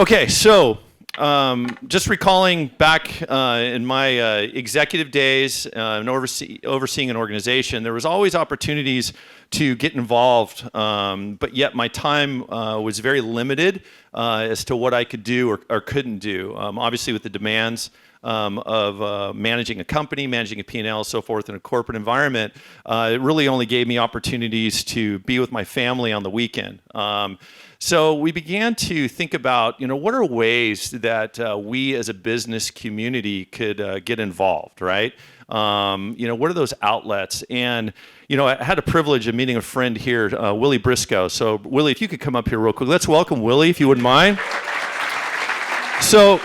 Okay, so just recalling back in my executive days and overseeing an organization, there was always opportunities to get involved, but yet my time was very limited as to what I could do or couldn't do. Obviously, with the demands of managing a company, managing a P&L, so forth, in a corporate environment, it really only gave me opportunities to be with my family on the weekend. So we began to think about, what are ways that we as a business community could get involved, right? What are those outlets? And, I had a privilege of meeting a friend here, Willie Briscoe. So, Willie, if you could come up here real quick. Let's welcome Willie, if you wouldn't mind. So,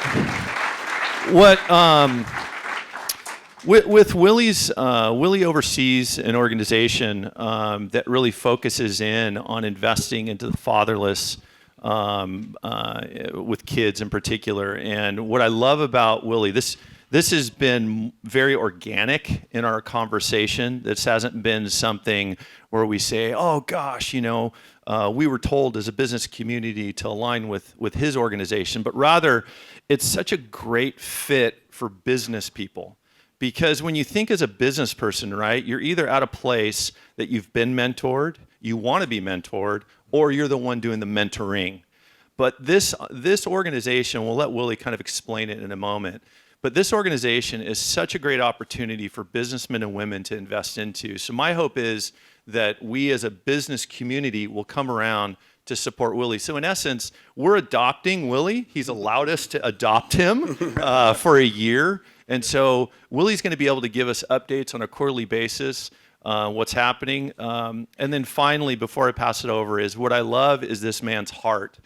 with Willie's, Willie oversees an organization that really focuses in on investing into the fatherless with kids in particular. And what I love about Willie, this has been very organic in our conversation. This hasn't been something where we say, oh gosh, we were told as a business community to align with his organization, but rather it's such a great fit for business people. Because when you think as a business person, right, you're either at a place that you've been mentored, you want to be mentored, or you're the one doing the mentoring. But this organization, we'll let Willie kind of explain it in a moment, but this organization is such a great opportunity for businessmen and women to invest into. So my hope is that we as a business community will come around to support Willie. So in essence, we're adopting Willie. He's allowed us to adopt him for a year. And so Willie's going to be able to give us updates on a quarterly basis, what's happening. And then finally, before I pass it over, is what I love is this man's heart.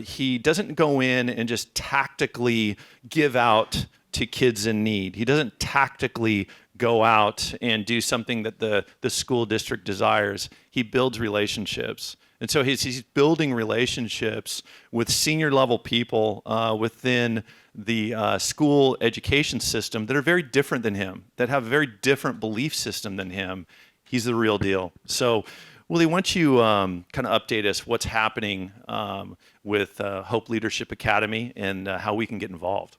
He doesn't go in and just tactically give out to kids in need. He doesn't tactically go out and do something that the school district desires. He builds relationships. And so he's building relationships with senior level people within the school education system that are very different than him, that have a very different belief system than him. He's the real deal. So, Willie, why don't you kind of update us what's happening with Hope Leadership Academy and how we can get involved?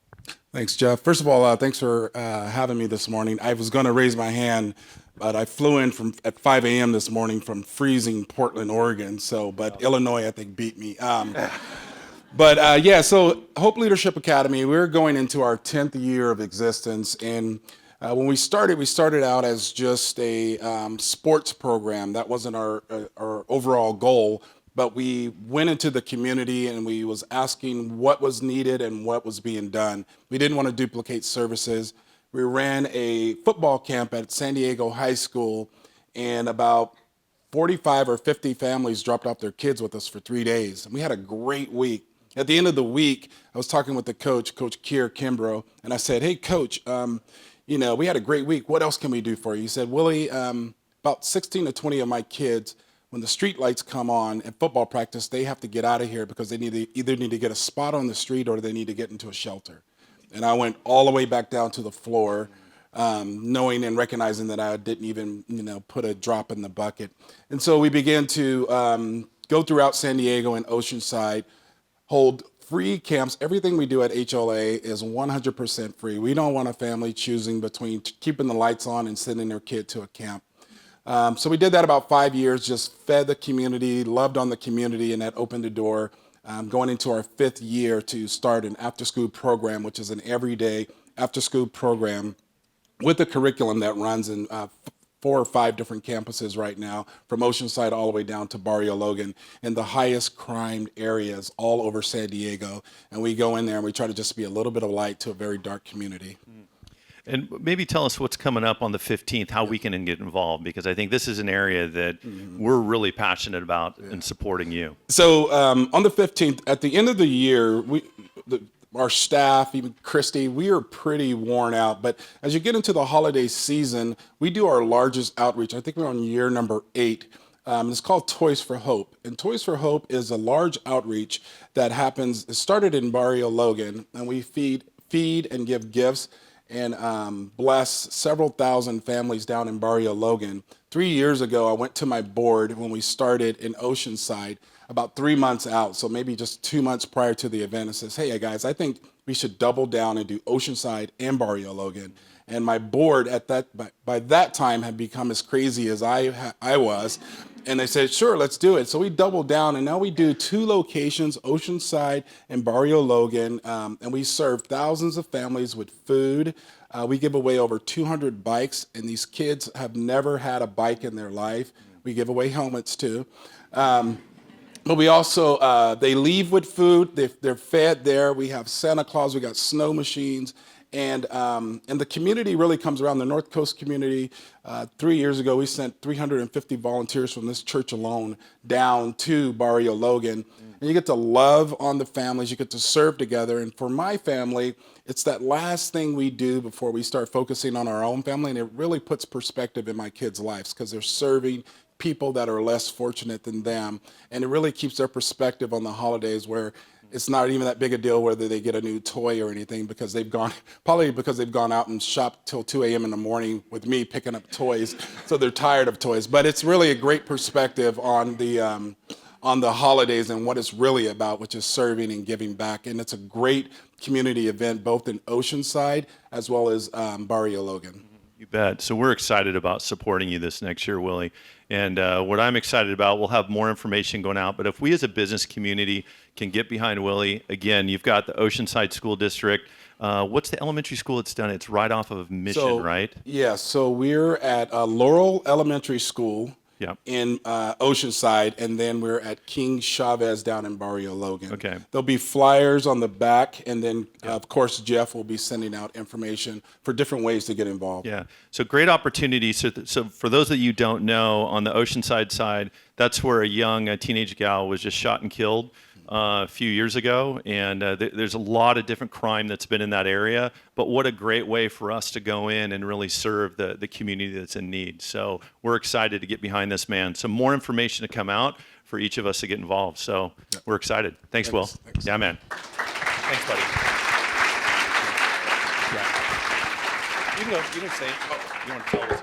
Thanks, Jeff. First of all, thanks for having me this morning. I was going to raise my hand, but I flew in at 5 a.m. this morning from freezing Portland, Oregon. But Illinois, I think, beat me. So Hope Leadership Academy, we're going into our 10th year of existence. And when we started out as just a sports program. That wasn't our overall goal. But we went into the community and we was asking what was needed and what was being done. We didn't want to duplicate services. We ran a football camp at San Diego High School, and about 45 or 50 families dropped off their kids with us for 3 days. And we had a great week. At the end of the week, I was talking with the coach, Coach Keir Kimbrough, and I said, hey, Coach, we had a great week. What else can we do for you? He said, Willie, about 16 to 20 of my kids, when the street lights come on at football practice, they have to get out of here because they either need to get a spot on the street or they need to get into a shelter. And I went all the way back down to the floor, knowing and recognizing that I didn't even, put a drop in the bucket. And so we began to go throughout San Diego and Oceanside, hold free camps. Everything we do at HLA is 100% free. We don't want a family choosing between keeping the lights on and sending their kid to a camp. So we did that about 5 years, just fed the community, loved on the community, and that opened the door going into our 5th year to start an after-school program, which is an everyday after-school program with a curriculum that runs in 4 or 5 different campuses right now, from Oceanside all the way down to Barrio Logan, in the highest crime areas all over San Diego. And we go in there and we try to just be a little bit of light to a very dark community. And maybe tell us what's coming up on the 15th, how we can get involved, because I think this is an area that we're really passionate about in supporting you. So on the 15th, at the end of the year, our staff, even Christy, we are pretty worn out. But as you get into the holiday season, we do our largest outreach. I think we're on year number 8. It's called Toys for Hope. And Toys for Hope is a large outreach that happens. It started in Barrio Logan, and we feed and give gifts. and bless several thousand families down in Barrio Logan. 3 years ago, I went to my board when we started in Oceanside, about 3 months out, so maybe just 2 months prior to the event, and says, hey guys, I think we should double down and do Oceanside and Barrio Logan. And my board at that by that time had become as crazy as I was, and they said, sure, let's do it. So we doubled down, and now we do 2 locations, Oceanside and Barrio Logan, and we serve thousands of families with food. We give away over 200 bikes, and these kids have never had a bike in their life. We give away helmets too. But we also, they leave with food. They're fed there. We have Santa Claus. We got snow machines. And the community really comes around, the North Coast community. 3 years ago, we sent 350 volunteers from this church alone down to Barrio Logan. And you get to love on the families. You get to serve together. And for my family, it's that last thing we do before we start focusing on our own family. And it really puts perspective in my kids' lives because they're serving people that are less fortunate than them. And it really keeps their perspective on the holidays, where it's not even that big a deal whether they get a new toy or anything, because they've gone, probably because they've gone out and shopped till 2 a.m. in the morning with me picking up toys. So they're tired of toys. But it's really a great perspective on the holidays and what it's really about, which is serving and giving back. And it's a great community event, both in Oceanside as well as Barrio Logan. You bet. So we're excited about supporting you this next year, Willie. And what I'm excited about, we'll have more information going out, but if we as a business community can get behind Willie, again, you've got the Oceanside School District. What's the elementary school it's done? It's right off of Mission, right? Yeah, so we're at Laurel Elementary School. Yep. In Oceanside, and then we're at King Chavez down in Barrio Logan. Okay. There'll be flyers on the back, and then, of course, Jeff will be sending out information for different ways to get involved. Yeah. So great opportunity. So for those that you don't know, on the Oceanside side, that's where a teenage gal was just shot and killed a few years ago, and there's a lot of different crime that's been in that area, but what a great way for us to go in and really serve the community that's in need. So we're excited to get behind this man. Some more information to come out for each of us to get involved. So we're excited. Thanks, Will. Thanks. Yeah, man. Thanks, buddy. Yeah. You can go. You can say it. Oh, you want to tell us?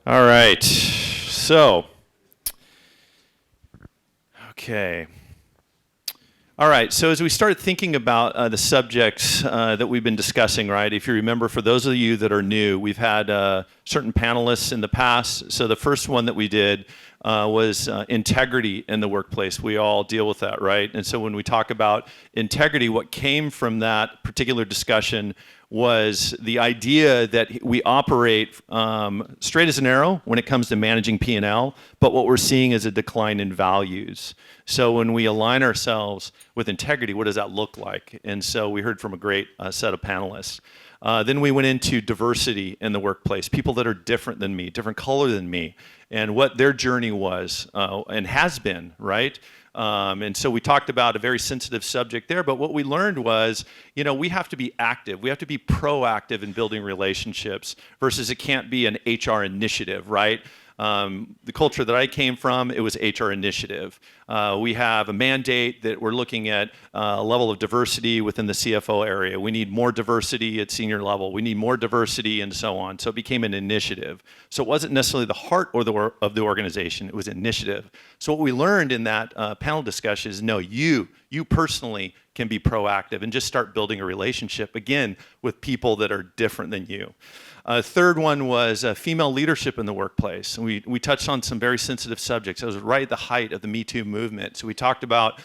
All right. So, okay. All right, so as we started thinking about the subjects that we've been discussing, right, if you remember, for those of you that are new, we've had certain panelists in the past. So the first one that we did was integrity in the workplace. We all deal with that, right? And so when we talk about integrity, what came from that particular discussion was the idea that we operate straight as an arrow when it comes to managing P&L, but what we're seeing is a decline in values. So when we align ourselves with integrity, what does that look like? And so we heard from a great set of panelists. Then we went into diversity in the workplace, people that are different than me, different color than me, and what their journey was and has been, right? And so we talked about a very sensitive subject there, but what we learned was, we have to be active. We have to be proactive in building relationships versus it can't be an HR initiative, right? The culture that I came from, it was HR initiative. We have a mandate that we're looking at a level of diversity within the CFO area. We need more diversity at senior level. We need more diversity and so on. So it became an initiative. So it wasn't necessarily the heart of the organization. It was initiative. So what we learned in that panel discussion is, no, you personally can be proactive and just start building a relationship, again, with people that are different than you. Third one was female leadership in the workplace. And we touched on some very sensitive subjects. It was right at the height of the Me Too movement. So we talked about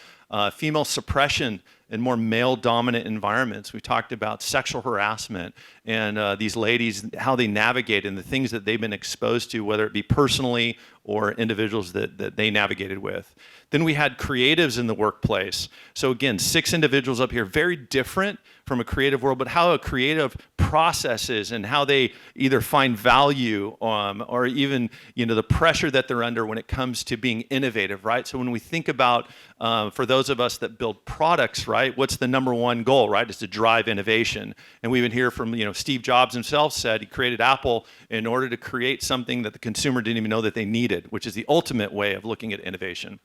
female suppression in more male-dominant environments. We talked about sexual harassment and these ladies, how they navigate and the things that they've been exposed to, whether it be personally or individuals that they navigated with. Then we had creatives in the workplace. So again, 6 individuals up here, very different from a creative world, but how a creative processes and how they either find value or even the pressure that they're under when it comes to being innovative, right? So when we think about, for those of us that build products, right, what's the number one goal, right? Is to drive innovation. And we even hear from, Steve Jobs himself said he created Apple in order to create something that the consumer didn't even know that they needed, which is the ultimate way of looking at innovation.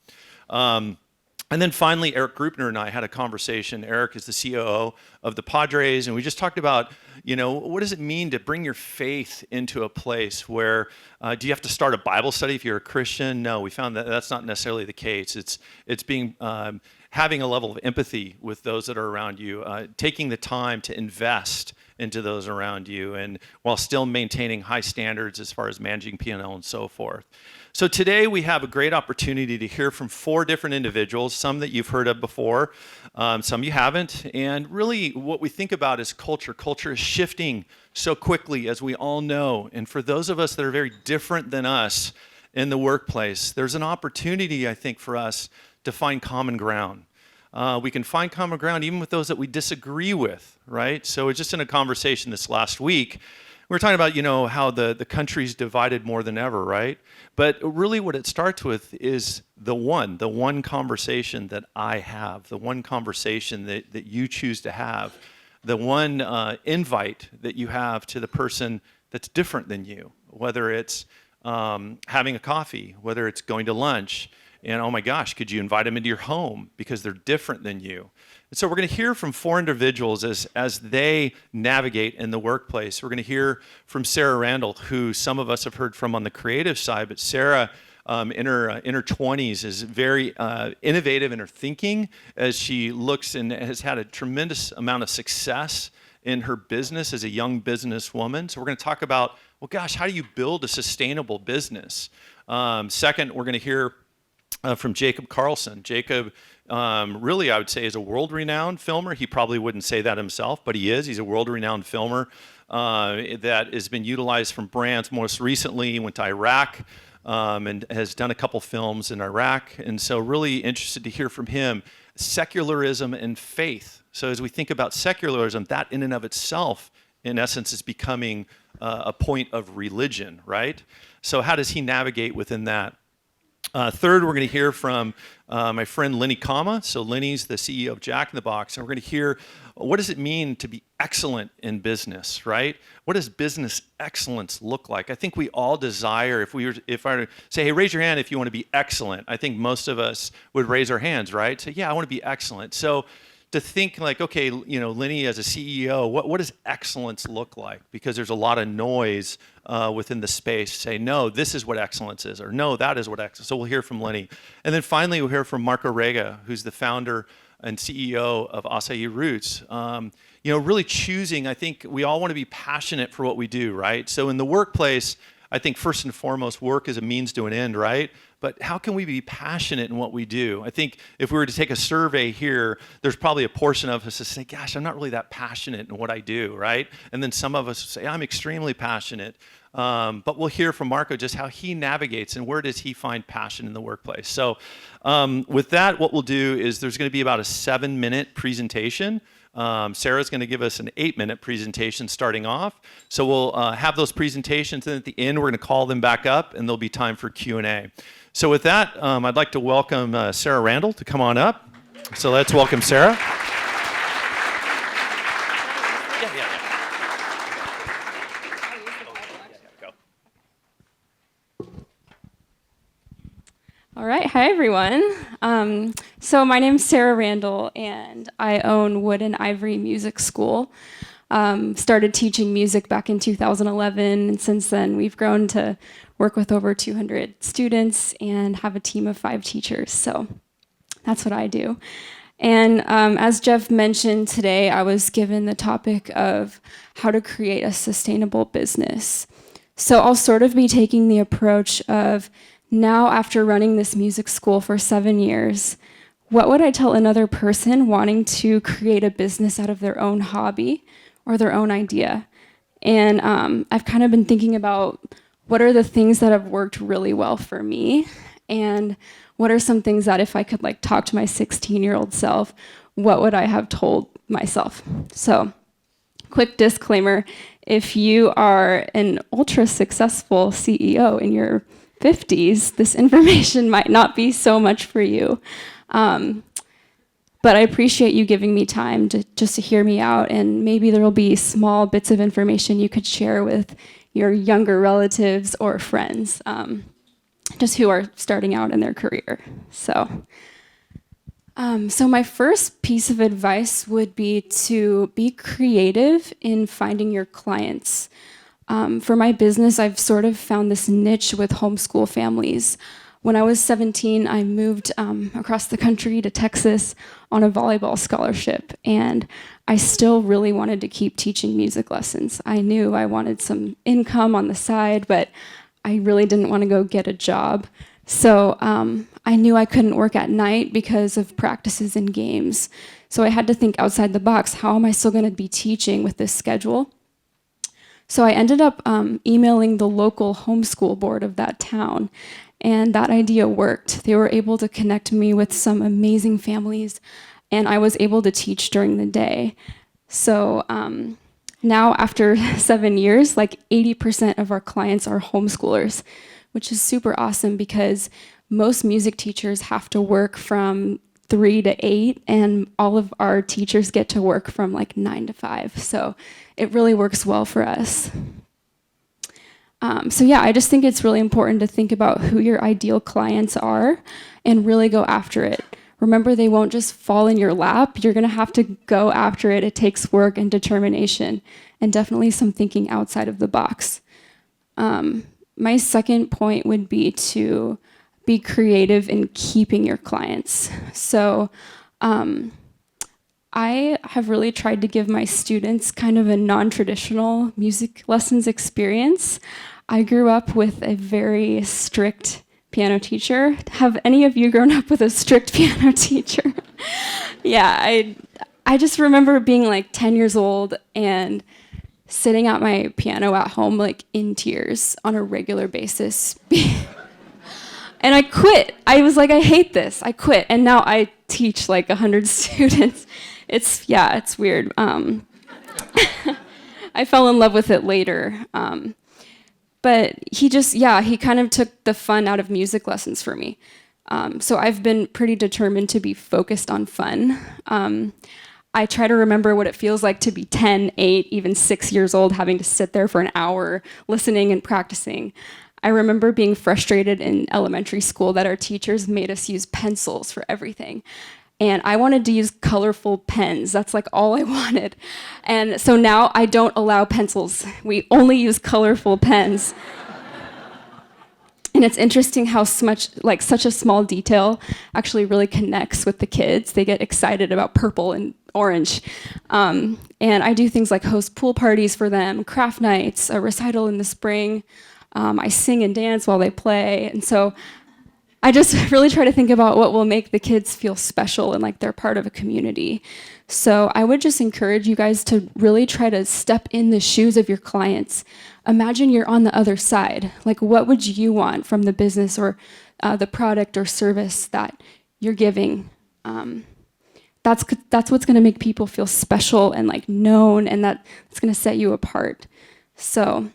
And then finally, Eric Grupner and I had a conversation. Eric is the COO of the Padres, and we just talked about, what does it mean to bring your faith into a place where, do you have to start a Bible study if you're a Christian? No, we found that that's not necessarily the case. It's being having a level of empathy with those that are around you, taking the time to invest into those around you, and while still maintaining high standards as far as managing P&L and so forth. So today we have a great opportunity to hear from 4 different individuals, some that you've heard of before, some you haven't. And really what we think about is culture. Culture is shifting so quickly, as we all know. And for those of us that are very different than us in the workplace, there's an opportunity, I think, for us to find common ground. We can find common ground even with those that we disagree with, right? So just in a conversation this last week, we were talking about, how the country's divided more than ever, right? But really what it starts with is the one conversation that I have, the one conversation that you choose to have, the one invite that you have to the person that's different than you, whether it's having a coffee, whether it's going to lunch, and oh my gosh, could you invite them into your home because they're different than you? And so we're going to hear from 4 individuals as they navigate in the workplace. We're going to hear from Sarah Randall, who some of us have heard from on the creative side, but Sarah in her 20s is very innovative in her thinking as she looks and has had a tremendous amount of success in her business as a young businesswoman. So we're going to talk about, well, gosh, how do you build a sustainable business? Second, we're going to hear from Jacob Carlson. Jacob, really, I would say, is a world-renowned filmer. He probably wouldn't say that himself, but he is. He's a world-renowned filmer that has been utilized from brands. Most recently, he went to Iraq and has done a couple films in Iraq. And so really interested to hear from him. Secularism and faith. So as we think about secularism, that in and of itself, in essence, is becoming a point of religion, right? So how does he navigate within that? Third, we're going to hear from my friend Lenny Kama. So Lenny's the CEO of Jack in the Box, and we're going to hear what does it mean to be excellent in business, right? What does business excellence look like? I think we all desire, if I were to say, hey, raise your hand if you want to be excellent. I think most of us would raise our hands, right? Say, yeah, I want to be excellent. So to think like, okay, Lenny as a CEO, what does excellence look like? Because there's a lot of noise within the space. Say, no, this is what excellence is, or no, that is what excellence. So we'll hear from Lenny. And then finally, we'll hear from Marco Rega, who's the founder and CEO of Acai Roots. Really choosing, I think we all want to be passionate for what we do, right? So in the workplace, I think first and foremost, work is a means to an end, right? But how can we be passionate in what we do? I think if we were to take a survey here, there's probably a portion of us that say, gosh, I'm not really that passionate in what I do, right? And then some of us say, I'm extremely passionate. But we'll hear from Marco just how he navigates and where does he find passion in the workplace. So with that, what we'll do is there's going to be about a 7-minute presentation. Sarah's going to give us an 8-minute presentation starting off. So we'll have those presentations, and at the end, we're going to call them back up, and there'll be time for Q&A. So with that, I'd like to welcome Sarah Randall to come on up. So let's welcome Sarah. All right, hi everyone. So my name's Sarah Randall, and I own Wood and Ivory Music School. Started teaching music back in 2011, and since then we've grown to work with over 200 students and have a team of 5 teachers. So that's what I do. And as Jeff mentioned today, I was given the topic of how to create a sustainable business. So I'll sort of be taking the approach of, now after running this music school for 7 years, what would I tell another person wanting to create a business out of their own hobby or their own idea? And I've kind of been thinking about what are the things that have worked really well for me, and what are some things that if I could talk to my 16-year-old self, what would I have told myself? So, quick disclaimer, if you are an ultra successful CEO in your 50s, this information might not be so much for you. But I appreciate you giving me time just to hear me out, and maybe there will be small bits of information you could share with your younger relatives or friends, just who are starting out in their career. So, So my first piece of advice would be to be creative in finding your clients. For my business, I've sort of found this niche with homeschool families. When I was 17, I moved across the country to Texas on a volleyball scholarship, and I still really wanted to keep teaching music lessons. I knew I wanted some income on the side, but I really didn't want to go get a job. So I knew I couldn't work at night because of practices and games. So I had to think outside the box. How am I still going to be teaching with this schedule? So I ended up emailing the local homeschool board of that town, and that idea worked. They were able to connect me with some amazing families, and I was able to teach during the day. So now, after 7 years, like 80% of our clients are homeschoolers, which is super awesome because most music teachers have to work from 3 to 8, and all of our teachers get to work from like 9 to 5. So it really works well for us. So yeah, I just think it's really important to think about who your ideal clients are and really go after it. Remember, they won't just fall in your lap. You're gonna have to go after it. It takes work and determination, and definitely some thinking outside of the box. My second point would be to be creative in keeping your clients. So I have really tried to give my students kind of a non-traditional music lessons experience. I grew up with a very strict piano teacher. Have any of you grown up with a strict piano teacher? Yeah, I just remember being like 10 years old and sitting at my piano at home like in tears on a regular basis. And I quit. I was like, I hate this. I quit. And now I teach like 100 students. It's weird. I fell in love with it later. But he kind of took the fun out of music lessons for me. So I've been pretty determined to be focused on fun. I try to remember what it feels like to be 10, 8, even 6 years old, having to sit there for an hour listening and practicing. I remember being frustrated in elementary school that our teachers made us use pencils for everything. And I wanted to use colorful pens. That's like all I wanted. And so now I don't allow pencils. We only use colorful pens. And it's interesting how such a small detail actually really connects with the kids. They get excited about purple and orange. And I do things like host pool parties for them, craft nights, a recital in the spring. I sing and dance while they play. And so I just really try to think about what will make the kids feel special and like they're part of a community. So I would just encourage you guys to really try to step in the shoes of your clients. Imagine you're on the other side. Like, what would you want from the business or the product or service that you're giving? That's what's going to make people feel special and like known, and that's going to set you apart. So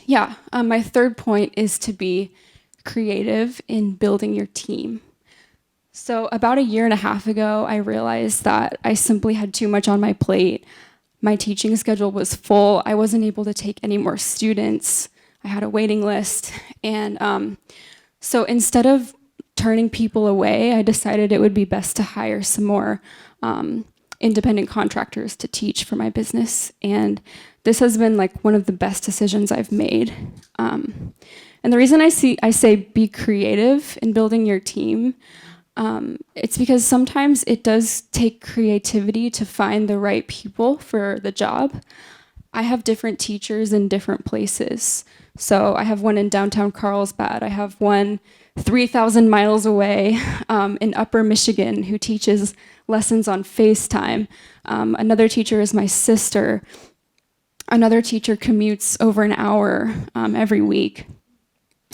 yeah, my third point is to be creative in building your team. So about 1.5 years ago, I realized that I simply had too much on my plate. My teaching schedule was full. I wasn't able to take any more students. I had a waiting list. And so instead of turning people away, I decided it would be best to hire some more independent contractors to teach for my business. And this has been like one of the best decisions I've made. And the reason I say be creative in building your team, it's because sometimes it does take creativity to find the right people for the job. I have different teachers in different places. So I have one in downtown Carlsbad. I have one 3,000 miles away in Upper Michigan who teaches lessons on FaceTime. Another teacher is my sister. Another teacher commutes over an hour every week.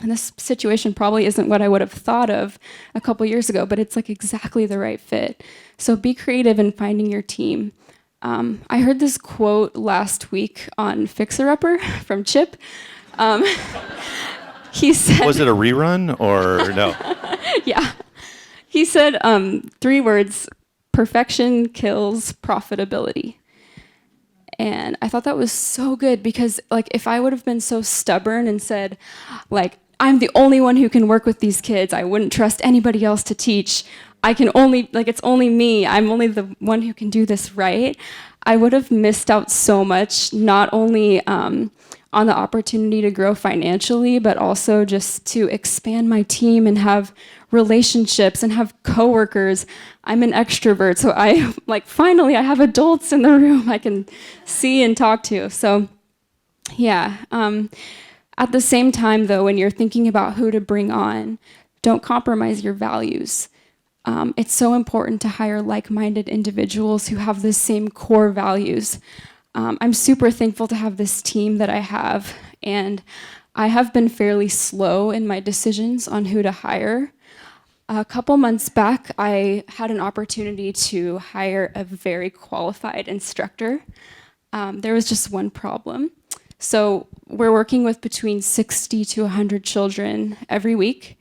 And this situation probably isn't what I would have thought of a couple years ago, but it's like exactly the right fit. So be creative in finding your team. I heard this quote last week on Fixer Upper from Chip. He said, Was it a rerun or no? Yeah. He said 3 words: perfection kills profitability. And I thought that was so good because like if I would have been so stubborn and said like, I'm the only one who can work with these kids, I wouldn't trust anybody else to teach, I can only, like, it's only me, I'm only the one who can do this right, I would have missed out so much, not only on the opportunity to grow financially, but also just to expand my team and have relationships and have coworkers. I'm an extrovert, so finally I have adults in the room I can see and talk to. So yeah. At the same time, though, when you're thinking about who to bring on, don't compromise your values. It's so important to hire like-minded individuals who have the same core values. I'm super thankful to have this team that I have, and I have been fairly slow in my decisions on who to hire. A couple months back, I had an opportunity to hire a very qualified instructor. There was just one problem. So we're working with between 60 to 100 children every week,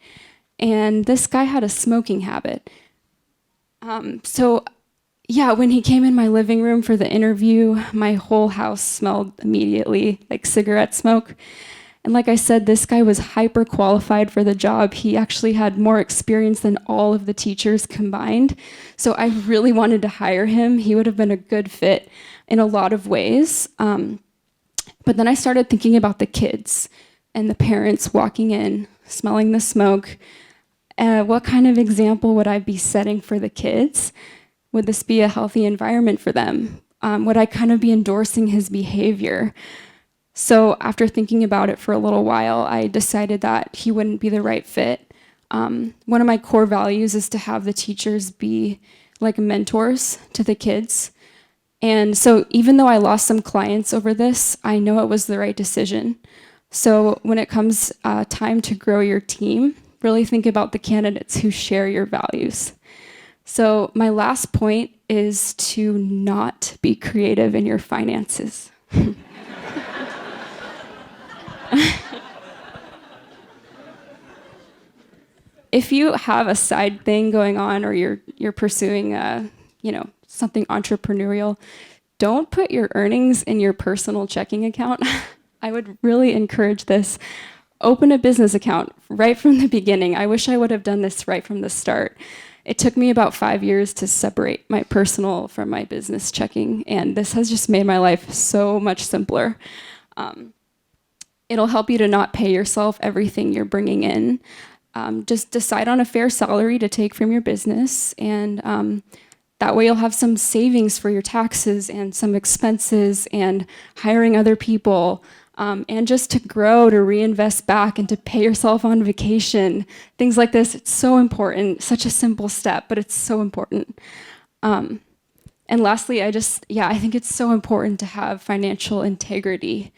and this guy had a smoking habit. When he came in my living room for the interview, my whole house smelled immediately like cigarette smoke. And like I said, this guy was hyper qualified for the job. He actually had more experience than all of the teachers combined. So I really wanted to hire him. He would have been a good fit in a lot of ways. But then I started thinking about the kids and the parents walking in, smelling the smoke. What kind of example would I be setting for the kids? Would this be a healthy environment for them? Would I kind of be endorsing his behavior? So after thinking about it for a little while, I decided that he wouldn't be the right fit. One of my core values is to have the teachers be like mentors to the kids. And so even though I lost some clients over this, I know it was the right decision. So when it comes time to grow your team, really think about the candidates who share your values. So my last point is to not be creative in your finances. If you have a side thing going on, or you're pursuing something entrepreneurial, don't put your earnings in your personal checking account. I would really encourage this. Open a business account right from the beginning. I wish I would have done this right from the start. It took me about 5 years to separate my personal from my business checking, and this has just made my life so much simpler. It'll help you to not pay yourself everything you're bringing in. Just decide on a fair salary to take from your business, and that way you'll have some savings for your taxes and some expenses and hiring other people, and just to grow, to reinvest back, and to pay yourself on vacation. Things like this, it's so important. Such a simple step, but it's so important. And lastly, I think it's so important to have financial integrity.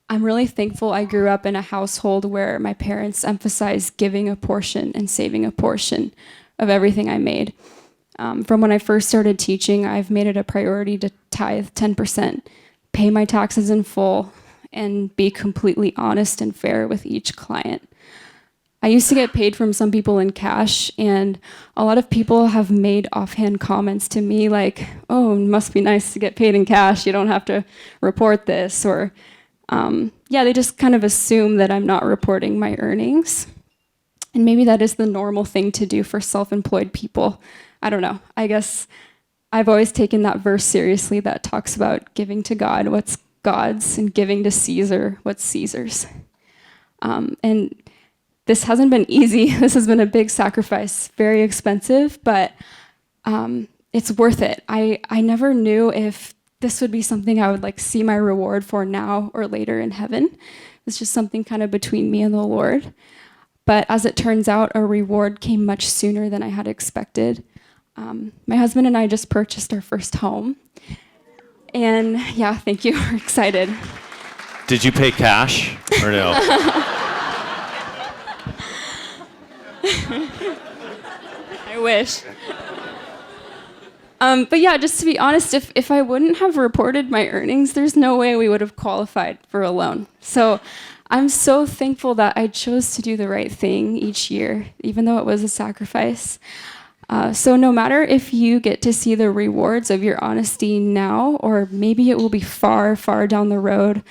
I'm really thankful I grew up in a household where my parents emphasized giving a portion and saving a portion of everything I made. From when I first started teaching, I've made it a priority to tithe 10%, pay my taxes in full, and be completely honest and fair with each client. I used to get paid from some people in cash, and a lot of people have made offhand comments to me like, oh, it must be nice to get paid in cash, you don't have to report this, or they just kind of assume that I'm not reporting my earnings. And maybe that is the normal thing to do for self-employed people. I don't know. I guess I've always taken that verse seriously that talks about giving to God what's God's and giving to Caesar what's Caesar's. And this hasn't been easy. This has been a big sacrifice, very expensive, but it's worth it. I never knew if this would be something I would see my reward for now or later in heaven. It's just something kind of between me and the Lord. But as it turns out, a reward came much sooner than I had expected. My husband and I just purchased our first home. And thank you. We're excited. Did you pay cash or no? I wish. Just to be honest, if I wouldn't have reported my earnings, there's no way we would have qualified for a loan. So I'm so thankful that I chose to do the right thing each year, even though it was a sacrifice. So no matter if you get to see the rewards of your honesty now, or maybe it will be far, far down the road,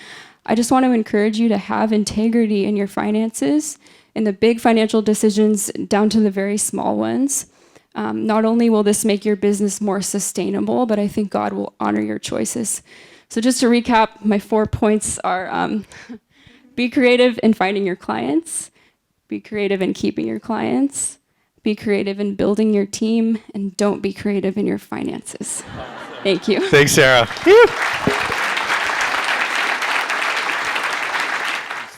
I just want to encourage you to have integrity in your finances, in the big financial decisions down to the very small ones. Not only will this make your business more sustainable, but I think God will honor your choices. So just to recap, my 4 points are be creative in finding your clients, be creative in keeping your clients, be creative in building your team, and don't be creative in your finances. Thank you. Thanks, Sarah.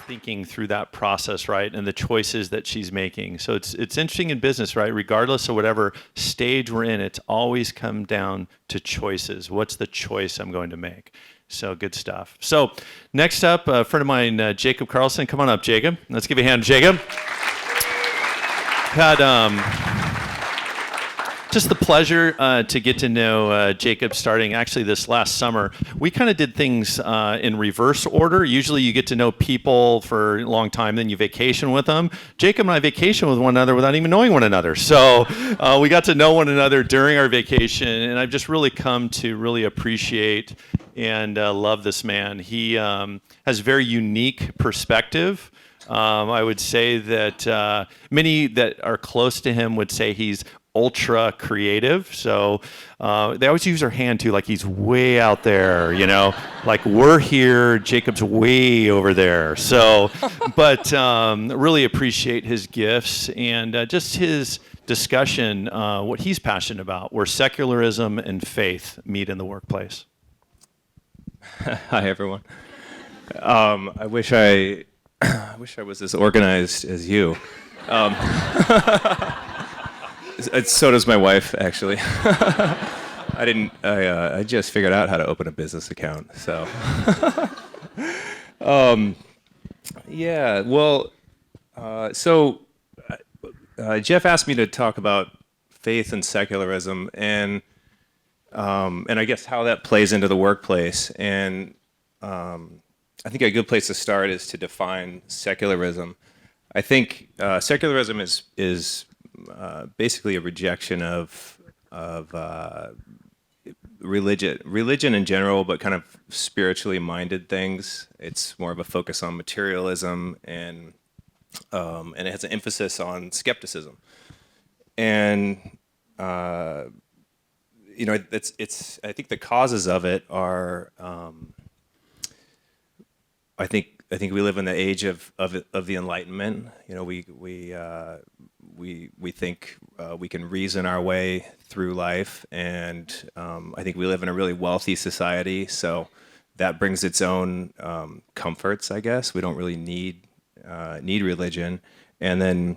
Thinking through that process, right, and the choices that she's making. So it's interesting in business, right? Regardless of whatever stage we're in, it's always come down to choices. What's the choice I'm going to make? So good stuff. So next up, a friend of mine, Jacob Carlson. Come on up, Jacob. Let's give you a hand, Jacob. Had just the pleasure to get to know Jacob starting actually this last summer. We kind of did things in reverse order. Usually you get to know people for a long time, then you vacation with them. Jacob and I vacation with one another without even knowing one another. So we got to know one another during our vacation, and I've just really come to really appreciate and love this man. He has a very unique perspective. I would say that many that are close to him would say he's ultra creative. So they always use their hand too, like he's way out there, you know, like we're here, Jacob's way over there. So, but really appreciate his gifts and just his discussion, what he's passionate about, where secularism and faith meet in the workplace. Hi, everyone. I wish I was as organized as you. So does my wife, actually. I just figured out how to open a business account. So, yeah. Well, Jeff asked me to talk about faith and secularism, and I guess how that plays into the workplace. And I think a good place to start is to define secularism. I think secularism is basically a rejection of religion in general, but kind of spiritually minded things. It's more of a focus on materialism, and it has an emphasis on skepticism. And it's I think the causes of it are I think we live in the age of the Enlightenment. You know, we think we can reason our way through life, and I think we live in a really wealthy society, so that brings its own comforts, I guess. We don't really need religion, and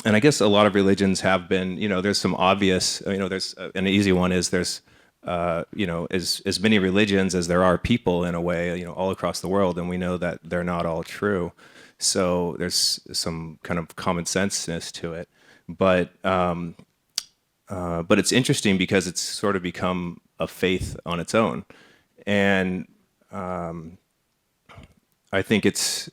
I guess a lot of religions have been, you know, there's some obvious, you know, there's an easy one is there's you know, as many religions as there are people in a way, you know, all across the world, and we know that they're not all true. So there's some kind of common senseness to it, but it's interesting because it's sort of become a faith on its own, and I think it's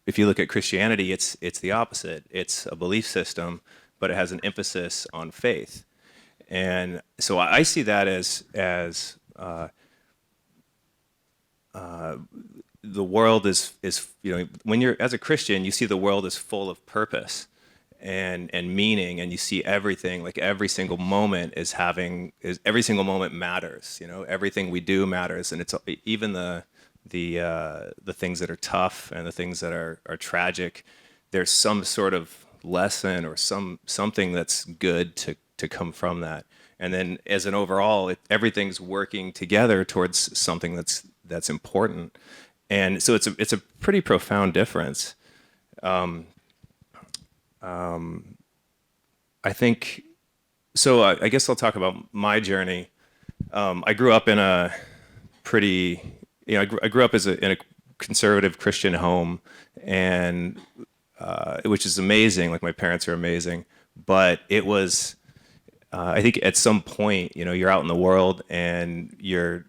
if you look at Christianity, it's the opposite. It's a belief system, but it has an emphasis on faith, and so I see that as the world is, you know, when you're as a Christian, you see the world is full of purpose and meaning, and you see everything, like every single moment every single moment matters. You know, everything we do matters, and it's even the things that are tough and the things that are tragic. There's some sort of lesson or something that's good to come from that, and then as an overall, everything's working together towards something that's important. And so it's a pretty profound difference. I think so. I guess I'll talk about my journey. I grew up in a pretty, you know, I grew up in a conservative Christian home, and which is amazing. Like, my parents are amazing, but it was. I think at some point, you know, you're out in the world and you're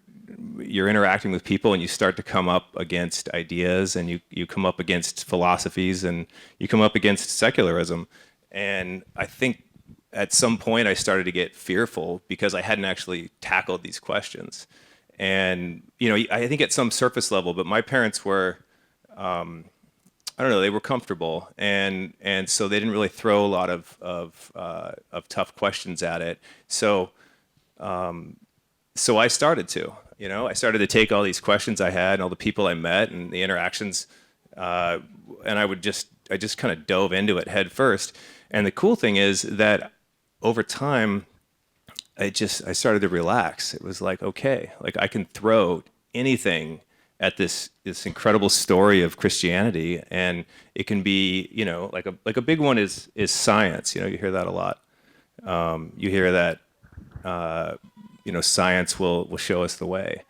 interacting with people, and you start to come up against ideas, and you come up against philosophies, and you come up against secularism. And I think at some point I started to get fearful because I hadn't actually tackled these questions. And, you know, I think at some surface level, but my parents were I don't know, they were comfortable, and so they didn't really throw a lot of tough questions at it. So I started to, I started to take all these questions I had and all the people I met and the interactions, and I just kind of dove into it head first. And the cool thing is that over time, I started to relax. It was like, okay, like I can throw anything at this incredible story of Christianity, and it can be, like a big one is science. You hear that a lot. You hear that, science will show us the way,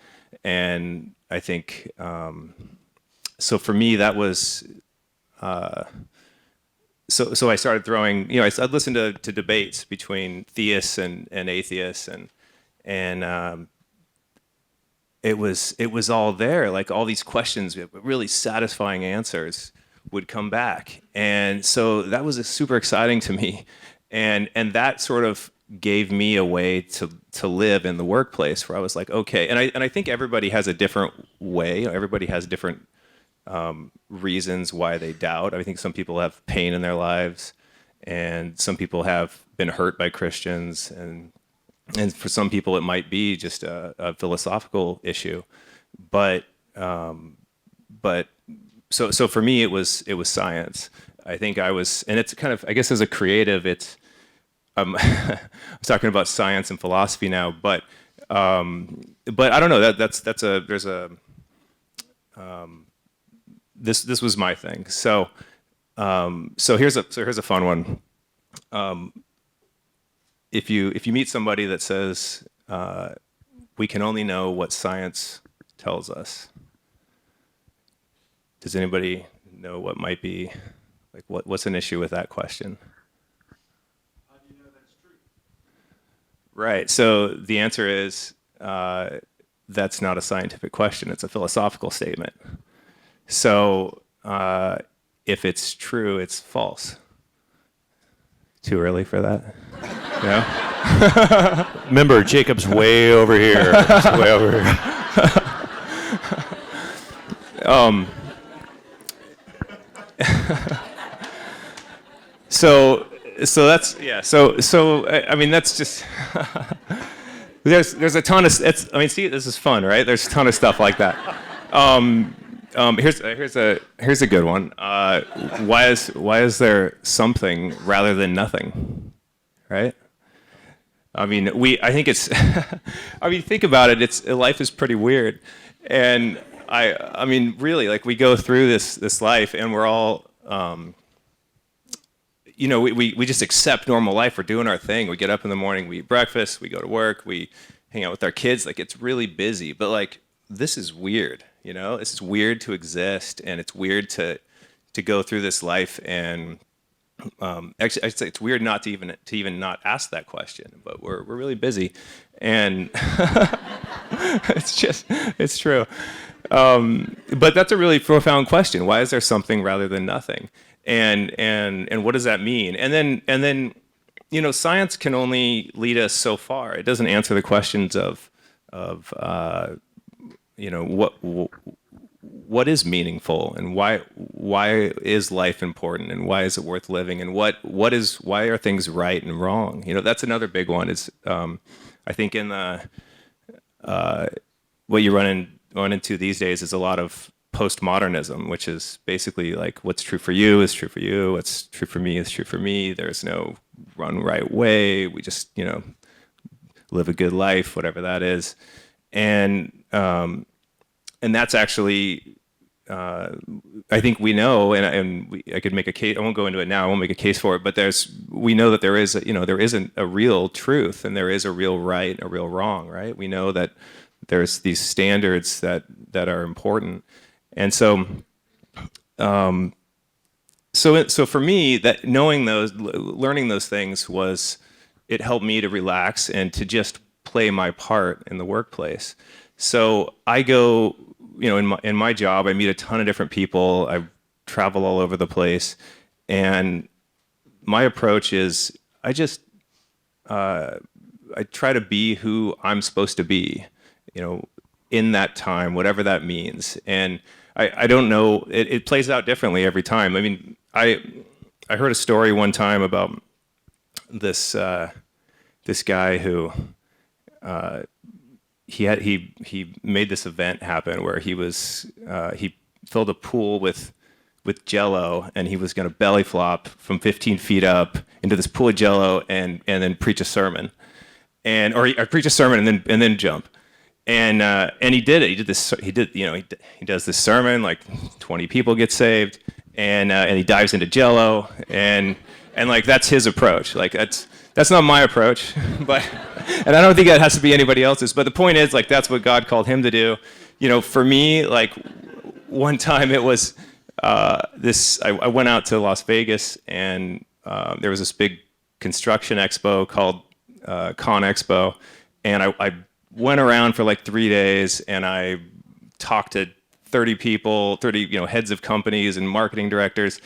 and I think so. For me, that was. So I started throwing, I'd listen to debates between theists and atheists, and it was all there, like all these questions, really satisfying answers would come back, and so that was super exciting to me, and that sort of gave me a way to live in the workplace where I was like, okay, and I think everybody has a different way, everybody has different reasons why they doubt. I think some people have pain in their lives, and some people have been hurt by Christians, and for some people it might be just a philosophical issue. But so for me it was science. I think I was, and it's kind of, I guess as a creative, it's I'm talking about science and philosophy now, but I don't know, this was my thing. So here's a fun one. If you meet somebody that says we can only know what science tells us, does anybody know what might be, like, what's an issue with that question? How do you know that's true? Right. So the answer is that's not a scientific question. It's a philosophical statement. So if it's true, it's false. Too early for that? No? Remember, Jacob's way over here. He's way over here. So that's, yeah. So I mean, that's just there's a ton of, see, this is fun, right? There's a ton of stuff like that. Here's a good one. Why is there something rather than nothing, right? I mean, I think it's, I mean, think about it. Life is pretty weird, and I mean, really, like, we go through this life, and we're all, we just accept normal life. We're doing our thing. We get up in the morning, we eat breakfast, we go to work, we hang out with our kids. Like, it's really busy, but like, this is weird. This is weird to exist, and it's weird to go through this life. And actually, I'd say it's weird not to even not ask that question. But we're really busy, and it's true. But that's a really profound question. Why is there something rather than nothing? And what does that mean? And then science can only lead us so far. It doesn't answer the questions of what is meaningful, and why is life important, and why is it worth living, and why are things right and wrong? That's another big one. Is I think in the what you run into these days is a lot of postmodernism, which is basically like, what's true for you is true for you, what's true for me is true for me. There's no one right way. We just live a good life, whatever that is. And that's actually, I think we know, I could make a case. I won't go into it now. I won't make a case for it. But we know that there isn't a real truth, and there is a real right, a real wrong. Right? We know that there's these standards that are important, and so for me, that learning those things it helped me to relax and to just play my part in the workplace. So I go, in my job, I meet a ton of different people. I travel all over the place, and my approach is I try to be who I'm supposed to be, in that time, whatever that means. And I don't know, it plays out differently every time. I mean, I heard a story one time about this guy who he made this event happen where he filled a pool with Jell-O, and he was going to belly flop from 15 feet up into this pool of Jell-O and then preach a sermon, or preach a sermon and then jump. And he did it. He does this sermon, like 20 people get saved, and he dives into Jell-O, and like that's his approach. Like that's not my approach, but and I don't think that has to be anybody else's. But the point is, like, that's what God called him to do. For me, like one time it was I went out to Las Vegas, and there was this big construction expo called Con Expo, and I went around for like 3 days, and I talked to 30 people, 30 heads of companies and marketing directors,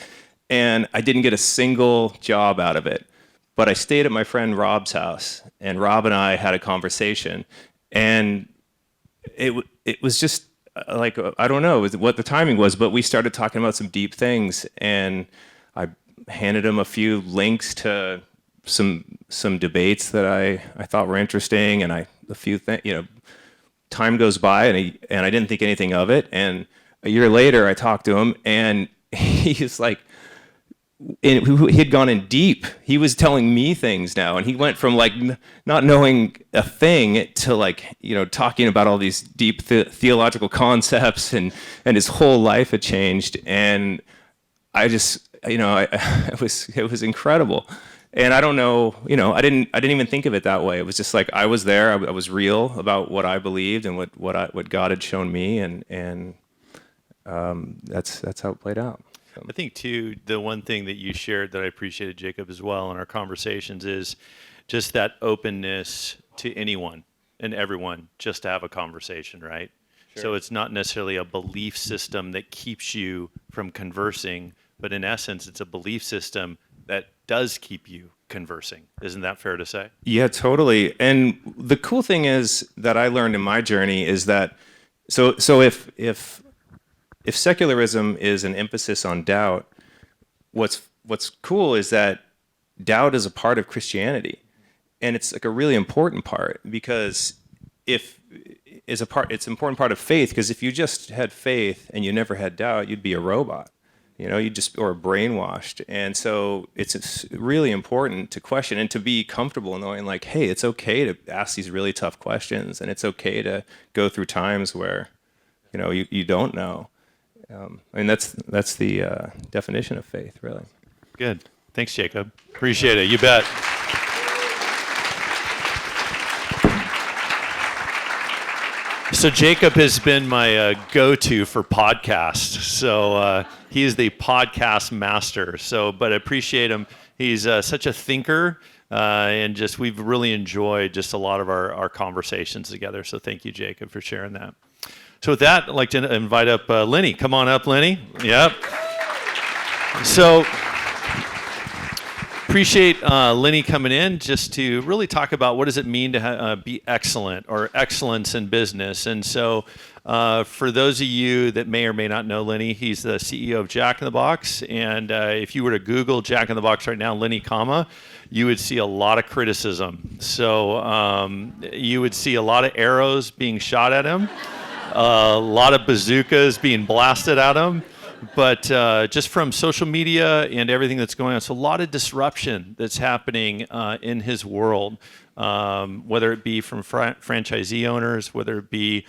and I didn't get a single job out of it. But I stayed at my friend Rob's house, and Rob and I had a conversation, and it was just like, I don't know what the timing was, but we started talking about some deep things, and I handed him a few links to some debates that I thought were interesting, and a few things. Time goes by, and I didn't think anything of it. And a year later, I talked to him, and he's like, he had gone in deep. He was telling me things now, and he went from like not knowing a thing to like talking about all these deep theological concepts, and his whole life had changed. And I just it was incredible. And I don't know, I didn't even think of it that way. It was just like I was there. I was real about what I believed and what God had shown me, and that's how it played out. So. I think too, the one thing that you shared that I appreciated, Jacob, as well in our conversations is just that openness to anyone and everyone just to have a conversation, right? Sure. So it's not necessarily a belief system that keeps you from conversing, but in essence, it's a belief system that does keep you conversing. Isn't that fair to say? Yeah, totally. And the cool thing is that I learned in my journey is that so if secularism is an emphasis on doubt, what's cool is that doubt is a part of Christianity, and it's like a really important part, because it's an important part of faith, because if you just had faith and you never had doubt, you'd be a robot. Or brainwashed. And so it's really important to question and to be comfortable knowing like, hey, it's okay to ask these really tough questions, and it's okay to go through times where, you don't know. And that's the definition of faith, really. Good. Thanks, Jacob. Appreciate it. You bet. So Jacob has been my go-to for podcasts. So he is the podcast master. But I appreciate him. He's such a thinker, and we've really enjoyed just a lot of our conversations together. So thank you, Jacob, for sharing that. So with that, I'd like to invite up Lenny. Come on up, Lenny. Yep. So appreciate Lenny coming in just to really talk about what does it mean to be excellent or excellence in business. And so for those of you that may or may not know Lenny, he's the CEO of Jack in the Box. And if you were to Google Jack in the Box right now, Lenny, you would see a lot of criticism. So you would see a lot of arrows being shot at him, a lot of bazookas being blasted at him. But just from social media and everything that's going on, so a lot of disruption that's happening in his world, whether it be from franchisee owners, whether it be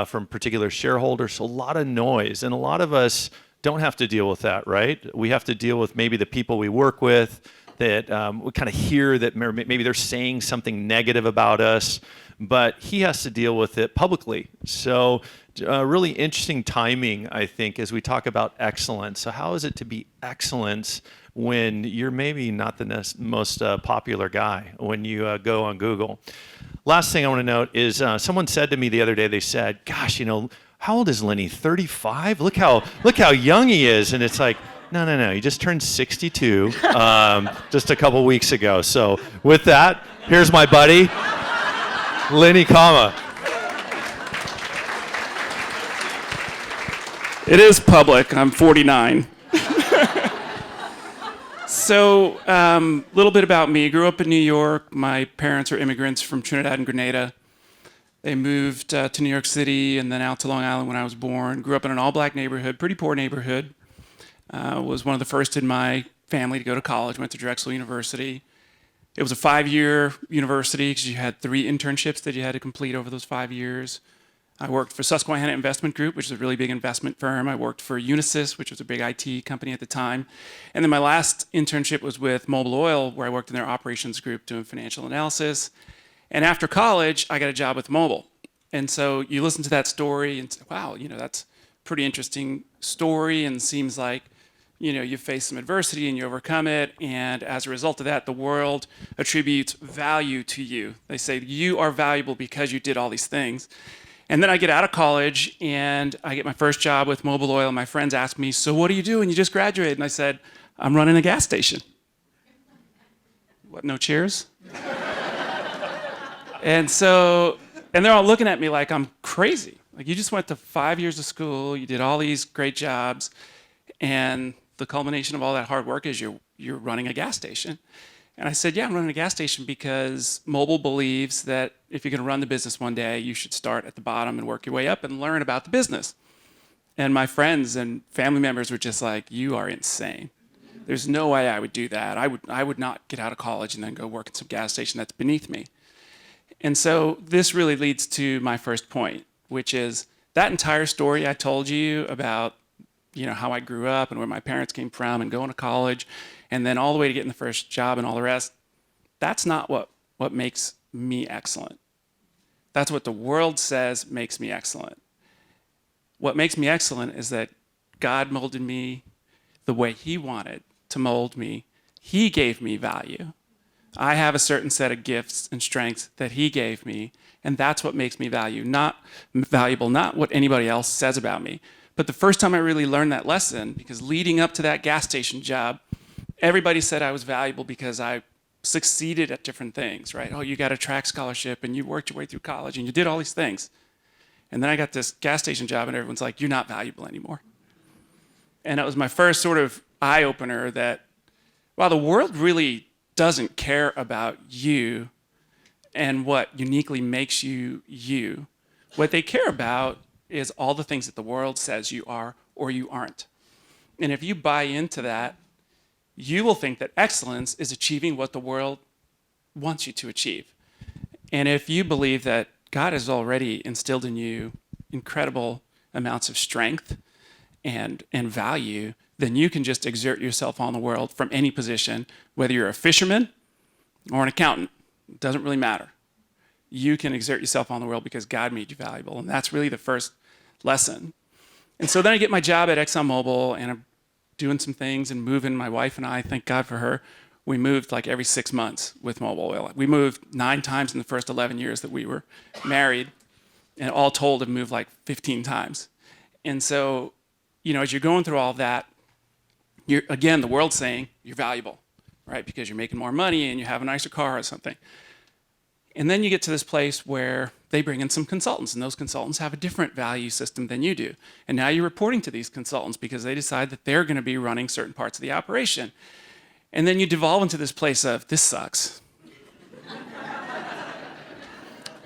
from particular shareholders. So a lot of noise, and a lot of us don't have to deal with that, right? We have to deal with maybe the people we work with that we kind of hear that maybe they're saying something negative about us, but he has to deal with it publicly. So really interesting timing, I think, as we talk about excellence. So how is it to be excellence when you're maybe not the most popular guy when you go on Google? Last thing I want to note is someone said to me the other day, they said, gosh, how old is Lenny? 35? Look how young he is. And it's like, no. He just turned 62 just a couple weeks ago. So with that, here's my buddy, Lenny Kama. It is public. I'm 49. So, a little bit about me. Grew up in New York. My parents are immigrants from Trinidad and Grenada. They moved to New York City and then out to Long Island when I was born. Grew up in an all-black neighborhood, pretty poor neighborhood. Was one of the first in my family to go to college. Went to Drexel University. It was a 5-year university because you had 3 internships that you had to complete over those 5 years. I worked for Susquehanna Investment Group, which is a really big investment firm. I worked for Unisys, which was a big IT company at the time. And then my last internship was with Mobil Oil, where I worked in their operations group doing financial analysis. And after college, I got a job with Mobil. And so you listen to that story and say, wow, that's a pretty interesting story, and seems like you face some adversity and you overcome it, and as a result of that, the world attributes value to you. They say you are valuable because you did all these things. And then I get out of college and I get my first job with Mobil Oil. My friends ask me, so what do you do when you just graduated? And I said, I'm running a gas station. What, no cheers? And they're all looking at me like I'm crazy. Like, you just went to 5 years of school, you did all these great jobs, and the culmination of all that hard work is you're running a gas station. And I said, yeah, I'm running a gas station because Mobil believes that if you're going to run the business one day, you should start at the bottom and work your way up and learn about the business. And my friends and family members were just like, you are insane. There's no way I would do that. I would not get out of college and then go work at some gas station. That's beneath me. And so this really leads to my first point, which is that entire story I told you about how I grew up and where my parents came from and going to college and then all the way to getting the first job and all the rest, that's not what makes me excellent. That's what the world says makes me excellent. What makes me excellent is that God molded me the way He wanted to mold me. He gave me value. I have a certain set of gifts and strengths that He gave me, and that's what makes me valuable, not what anybody else says about me. But the first time I really learned that lesson, because leading up to that gas station job, everybody said I was valuable because I succeeded at different things, right? Oh, you got a track scholarship and you worked your way through college and you did all these things. And then I got this gas station job and everyone's like, you're not valuable anymore. And it was my first sort of eye-opener that, wow, the world really doesn't care about you and what uniquely makes you you. What they care about is all the things that the world says you are or you aren't. And if you buy into that, you will think that excellence is achieving what the world wants you to achieve. And if you believe that God has already instilled in you incredible amounts of strength and value, then you can just exert yourself on the world from any position, whether you're a fisherman or an accountant. It doesn't really matter. You can exert yourself on the world because God made you valuable. And that's really the first lesson. And so then I get my job at ExxonMobil and I'm doing some things and moving. My wife and I, thank God for her, we moved like every 6 months with Mobil Oil. We moved 9 times in the first 11 years that we were married, and all told have moved like 15 times. And so, as you're going through all of that, again, the world's saying you're valuable, right? Because you're making more money and you have a nicer car or something. And then you get to this place where they bring in some consultants, and those consultants have a different value system than you do. And now you're reporting to these consultants because they decide that they're going to be running certain parts of the operation. And then you devolve into this place of, this sucks.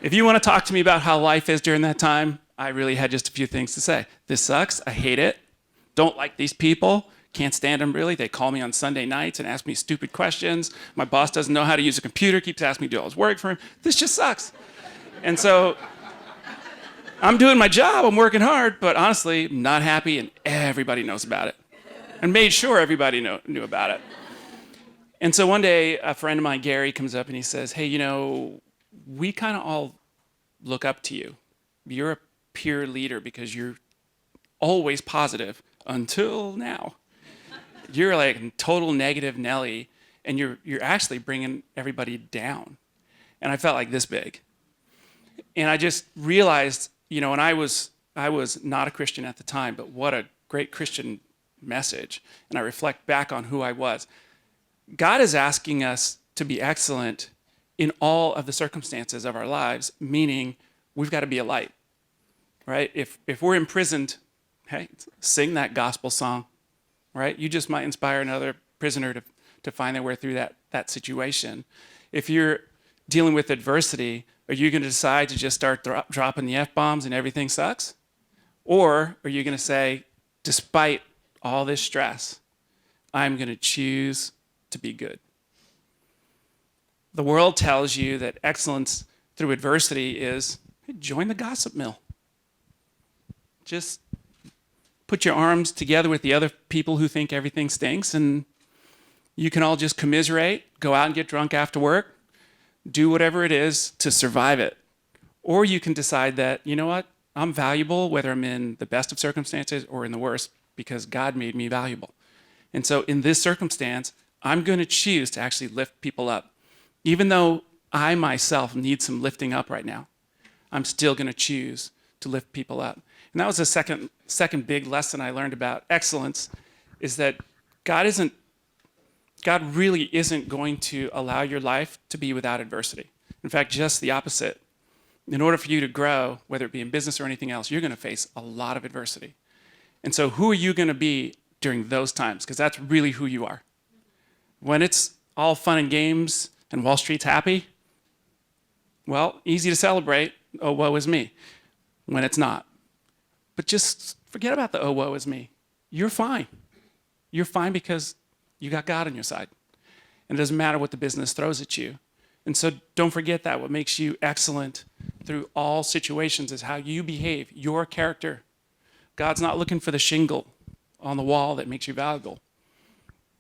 If you want to talk to me about how life is during that time, I really had just a few things to say. This sucks. I hate it. Don't like these people. Can't stand them, really. They call me on Sunday nights and ask me stupid questions. My boss doesn't know how to use a computer, keeps asking me to do all his work for him. This just sucks. And so I'm doing my job, I'm working hard, but honestly, I'm not happy, and everybody knows about it. And made sure everybody knew about it. And so one day, a friend of mine, Gary, comes up and he says, hey, we kind of all look up to you. You're a peer leader because you're always positive until now. You're like total negative Nelly, and you're actually bringing everybody down. And I felt like this big. And I just realized, and I was not a Christian at the time, but what a great Christian message. And I reflect back on who I was. God is asking us to be excellent in all of the circumstances of our lives, meaning we've got to be a light, right? If we're imprisoned hey, sing that gospel song, right? You just might inspire another prisoner to find their way through that situation. If you're dealing with adversity, are you going to decide to just start dropping the F-bombs and everything sucks? Or are you going to say, despite all this stress, I'm going to choose to be good? The world tells you that excellence through adversity is, hey, join the gossip mill. Just put your arms together with the other people who think everything stinks, and you can all just commiserate, go out and get drunk after work, do whatever it is to survive it. Or you can decide that, you know what, I'm valuable whether I'm in the best of circumstances or in the worst, because God made me valuable. And so in this circumstance, I'm going to choose to actually lift people up. Even though I myself need some lifting up right now, I'm still going to choose to lift people up. And that was the second big lesson I learned about excellence, is that God really isn't going to allow your life to be without adversity. In fact, just the opposite. In order for you to grow, whether it be in business or anything else, you're going to face a lot of adversity. And so who are you going to be during those times? Because that's really who you are. When it's all fun and games and Wall Street's happy, well, easy to celebrate, oh, woe is me, when it's not. But just forget about the oh, woe is me. You're fine. You're fine because you got God on your side. And it doesn't matter what the business throws at you. And so don't forget that. What makes you excellent through all situations is how you behave, your character. God's not looking for the shingle on the wall that makes you valuable.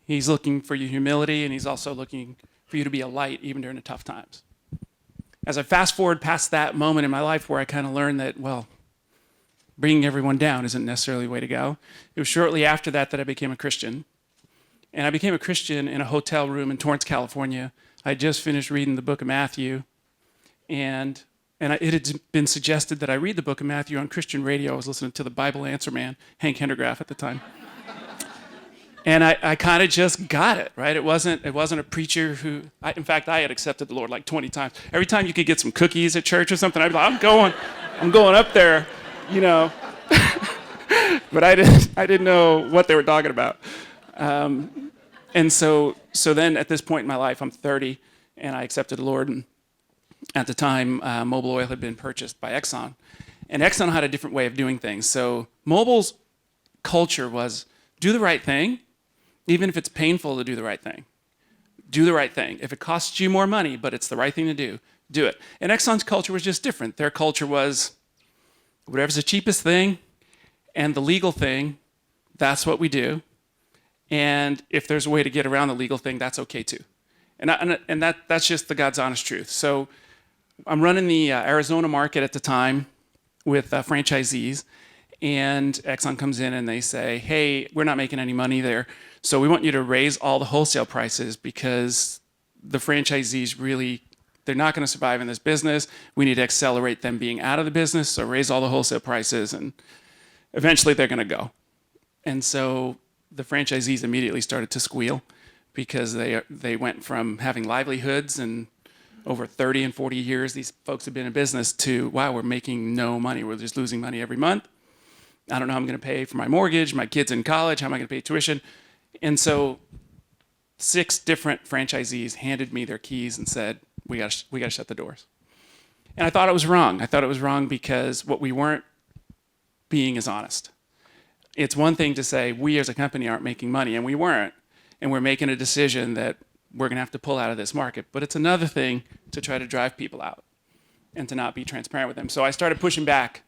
He's looking for your humility, and he's also looking for you to be a light even during the tough times. As I fast forward past that moment in my life where I kind of learned that, well, bringing everyone down isn't necessarily the way to go. It was shortly after that I became a Christian. And I became a Christian in a hotel room in Torrance, California. I had just finished reading the book of Matthew. And it had been suggested that I read the book of Matthew on Christian radio. I was listening to the Bible Answer Man, Hank Hendergraff at the time. And I kind of just got it, right? It wasn't a preacher who, in fact, I had accepted the Lord like 20 times. Every time you could get some cookies at church or something, I'd be like, I'm going up there, you know. But I didn't know what they were talking about. And so then at this point in my life, I'm 30, and I accepted the Lord. And at the time, Mobil Oil had been purchased by Exxon. And Exxon had a different way of doing things. So Mobil's culture was do the right thing, even if it's painful to do the right thing. Do the right thing. If it costs you more money, but it's the right thing to do, do it. And Exxon's culture was just different. Their culture was whatever's the cheapest thing and the legal thing, that's what we do. And if there's a way to get around the legal thing, that's okay too. And that's just the God's honest truth. So I'm running the Arizona market at the time with franchisees, and Exxon comes in and they say, hey, we're not making any money there, so we want you to raise all the wholesale prices because the franchisees really, they're not going to survive in this business. We need to accelerate them being out of the business, so raise all the wholesale prices, and eventually they're going to go. And so the franchisees immediately started to squeal because they went from having livelihoods and over 30 and 40 years, these folks have been in business to, wow, we're making no money. We're just losing money every month. I don't know how I'm going to pay for my mortgage, my kids in college, how am I going to pay tuition? And so 6 different franchisees handed me their keys and said, we got to shut the doors. And I thought it was wrong. I thought it was wrong because what we weren't being is honest. It's one thing to say we as a company aren't making money, and we weren't, and we're making a decision that we're going to have to pull out of this market. But it's another thing to try to drive people out and to not be transparent with them. So I started pushing back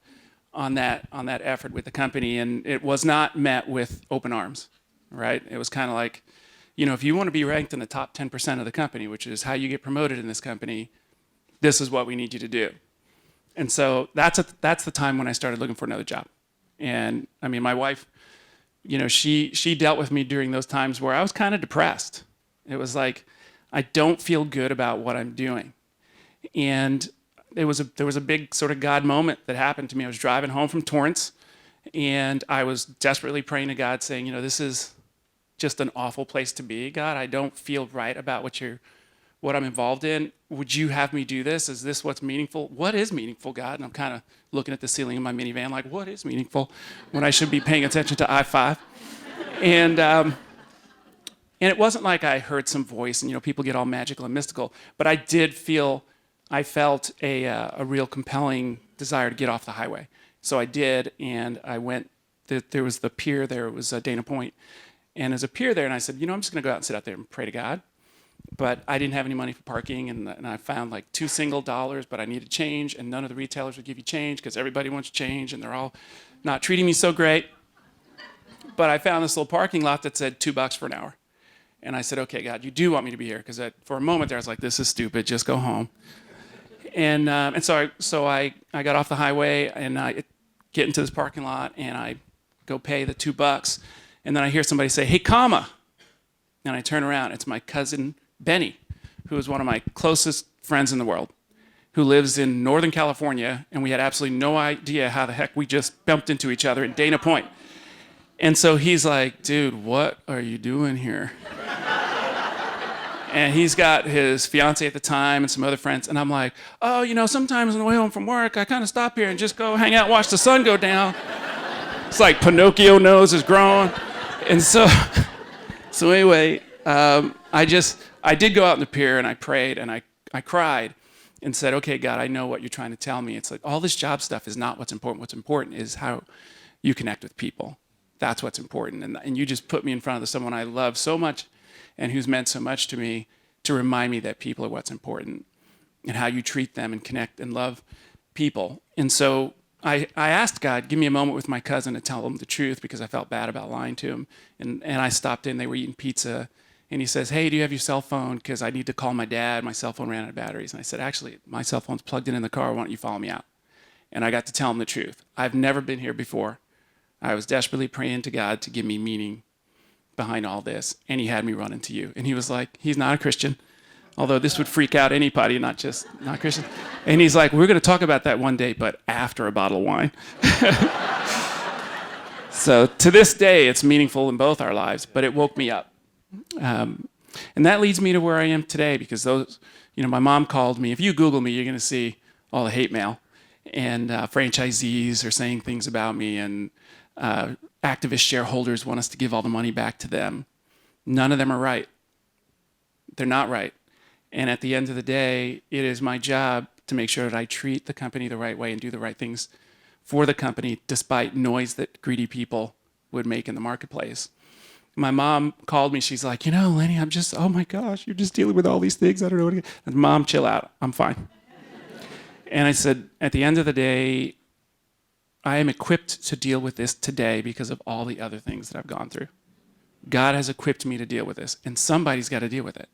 on that effort with the company, and it was not met with open arms, right? It was kind of like, you know, if you want to be ranked in the top 10% of the company, which is how you get promoted in this company, this is what we need you to do. And so that's the time when I started looking for another job. And I mean, my wife, you know, she dealt with me during those times where I was kind of depressed. It was like, I don't feel good about what I'm doing. And there was a big sort of God moment that happened to me. I was driving home from Torrance, and I was desperately praying to God, saying, you know, this is just an awful place to be. God, I don't feel right about what what I'm involved in. Would you have me do this? Is this what's meaningful? What is meaningful, God? And I'm kind of looking at the ceiling of my minivan like, what is meaningful when I should be paying attention to I-5? And it wasn't like I heard some voice and, people get all magical and mystical, but I felt a real compelling desire to get off the highway. So I did, and I went, there was the pier there, it was Dana Point. And there's a pier there, and I said, I'm just gonna go out and sit out there and pray to God. But I didn't have any money for parking, and I found like $2 but I needed change, and none of the retailers would give you change because everybody wants change, and they're all not treating me so great. But I found this little parking lot that said $2 for an hour. And I said, okay, God, you do want me to be here, because for a moment there I was like, this is stupid, just go home. And so I got off the highway, and I get into this parking lot, and I go pay the $2, and then I hear somebody say, hey, comma. And I turn around, it's my cousin Benny, who is one of my closest friends in the world, who lives in Northern California, and we had absolutely no idea how the heck we just bumped into each other in Dana Point. And so he's like, dude, what are you doing here? And he's got his fiance at the time and some other friends, and I'm like, oh, sometimes on the way home from work, I kind of stop here and just go hang out, watch the sun go down. It's like Pinocchio nose is growing. And so anyway, I did go out in the pier, and I prayed, and I cried and said, okay, God, I know what you're trying to tell me. It's like all this job stuff is not what's important. What's important is how you connect with people. That's what's important. And you just put me in front of someone I love so much and who's meant so much to me, to remind me that people are what's important and how you treat them and connect and love people. And so I asked God, give me a moment with my cousin to tell him the truth, because I felt bad about lying to him. And I stopped in, they were eating pizza, and he says, hey, do you have your cell phone? Because I need to call my dad. My cell phone ran out of batteries. And I said, actually, my cell phone's plugged in the car. Why don't you follow me out? And I got to tell him the truth. I've never been here before. I was desperately praying to God to give me meaning behind all this, and he had me run into you. And he was like, he's not a Christian, although this would freak out anybody, not Christian. And he's like, we're going to talk about that one day, but after a bottle of wine. So to this day, it's meaningful in both our lives, but it woke me up. And that leads me to where I am today, because my mom called me. If you Google me, you're going to see all the hate mail, and franchisees are saying things about me, and activist shareholders want us to give all the money back to them. None of them are right. They're not right. And at the end of the day, it is my job to make sure that I treat the company the right way and do the right things for the company, despite noise that greedy people would make in the marketplace. My mom called me. She's like, Lenny, oh my gosh, you're just dealing with all these things. I don't know what to get. And, Mom, chill out. I'm fine. And I said, at the end of the day, I am equipped to deal with this today because of all the other things that I've gone through. God has equipped me to deal with this, and somebody's got to deal with it.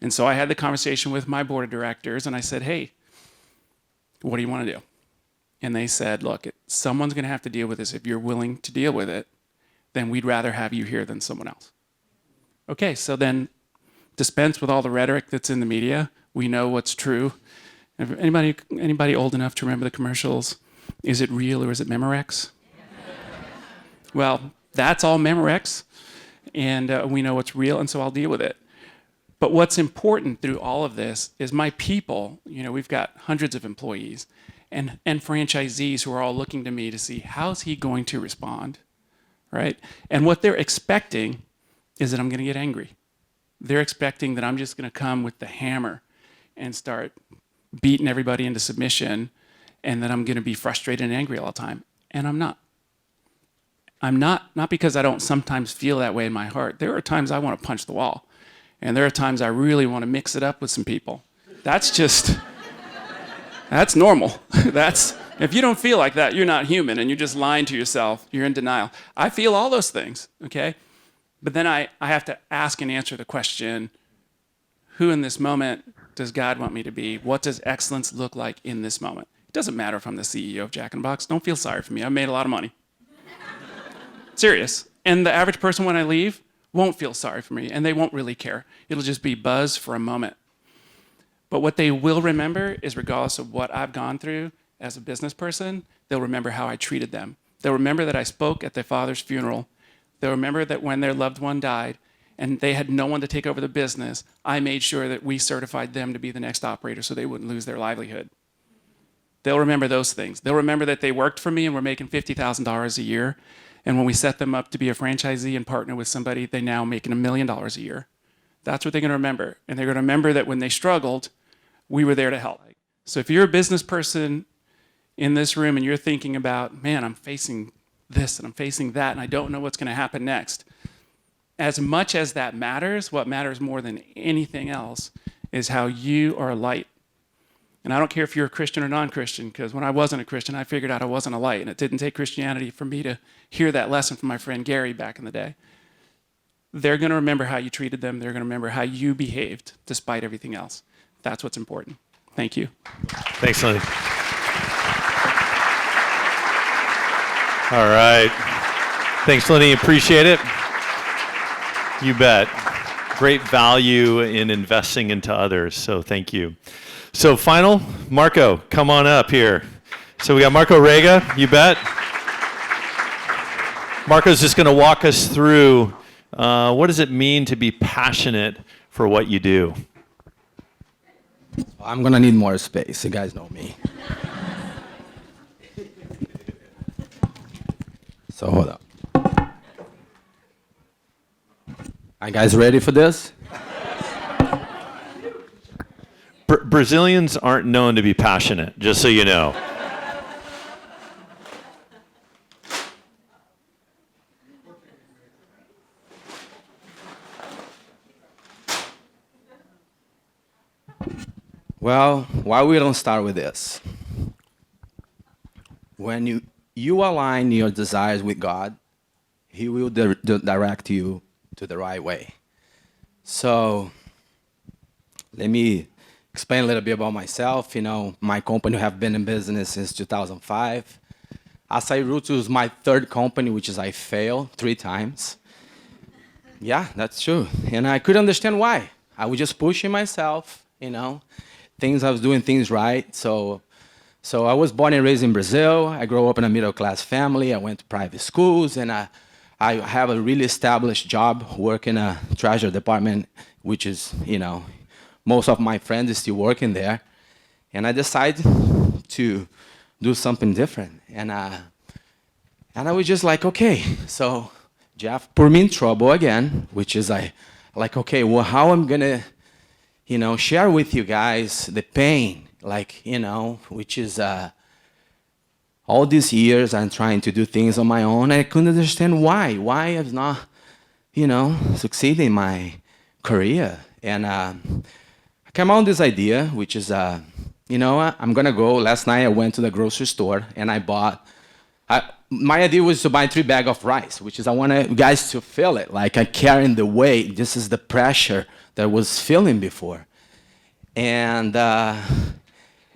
And so I had the conversation with my board of directors, and I said, hey, what do you want to do? And they said, look, someone's going to have to deal with this. If you're willing to deal with it, then we'd rather have you here than someone else. Okay, so then dispense with all the rhetoric that's in the media. We know what's true. Anybody old enough to remember the commercials? Is it real or is it Memorex? Well, that's all Memorex, and we know what's real, and so I'll deal with it. But what's important through all of this is my people. We've got hundreds of employees and franchisees who are all looking to me to see how's he going to respond, right? And what they're expecting is that I'm going to get angry. They're expecting that I'm just going to come with the hammer and start beating everybody into submission, and that I'm going to be frustrated and angry all the time. And I'm not. I'm not because I don't sometimes feel that way in my heart. There are times I want to punch the wall. And there are times I really want to mix it up with some people. That's normal. If you don't feel like that, you're not human, and you're just lying to yourself. You're in denial. I feel all those things, okay? But then I have to ask and answer the question, who in this moment does God want me to be? What does excellence look like in this moment? It doesn't matter if I'm the CEO of Jack in the Box. Don't feel sorry for me. I've made a lot of money. Serious. And the average person when I leave won't feel sorry for me, and they won't really care. It'll just be buzz for a moment. But what they will remember is, regardless of what I've gone through as a business person, they'll remember how I treated them. They'll remember that I spoke at their father's funeral. They'll remember that when their loved one died, and they had no one to take over the business, I made sure that we certified them to be the next operator so they wouldn't lose their livelihood. They'll remember those things. They'll remember that they worked for me and were making $50,000 a year. And when we set them up to be a franchisee and partner with somebody, they're now making $1 million a year. That's what they're going to remember. And they're going to remember that when they struggled, we were there to help. So if you're a business person in this room and you're thinking about, man, I'm facing this and I'm facing that and I don't know what's going to happen next, as much as that matters, what matters more than anything else is how you are a light. And I don't care if you're a Christian or non-Christian, because when I wasn't a Christian, I figured out I wasn't a light. And it didn't take Christianity for me to hear that lesson from my friend Gary back in the day. They're going to remember how you treated them. They're going to remember how you behaved despite everything else. That's what's important. Thank you. Thanks, Lenny. All right. Thanks, Lenny. Appreciate it. You bet. Great value in investing into others, so thank you. So final, Marco, come on up here. So we got Marco Rega, you bet. Marco's just going to walk us through what does it mean to be passionate for what you do? I'm going to need more space. You guys know me. So hold up. Are you guys ready for this? Brazilians aren't known to be passionate, just so you know. Well, why we don't start with this? When you align your desires with God, He will direct you to the right way. So let me explain a little bit about myself. You know, my company have been in business since 2005. Açaí Roots was my third company, which is I failed 3 times. Yeah, that's true. And I couldn't understand why. I was just pushing myself, you know, I was doing things right. So I was born and raised in Brazil. I grew up in a middle-class family. I went to private schools, and I have a really established job working in a treasury department, which is, you know, most of my friends are still working there. And I decided to do something different. And I was just like, okay, so Jeff put me in trouble again, which is like, okay, well, how I'm going to, you know, share with you guys the pain, like, you know, which is all these years I'm trying to do things on my own. I couldn't understand why I'm not, you know, succeeding in my career. And I came on this idea, which is, you know, I'm going to go. Last night I went to the grocery store and I bought, my idea was to buy 3 bags of rice, which is I want you guys to feel it, like I carrying the weight. This is the pressure that I was feeling before. And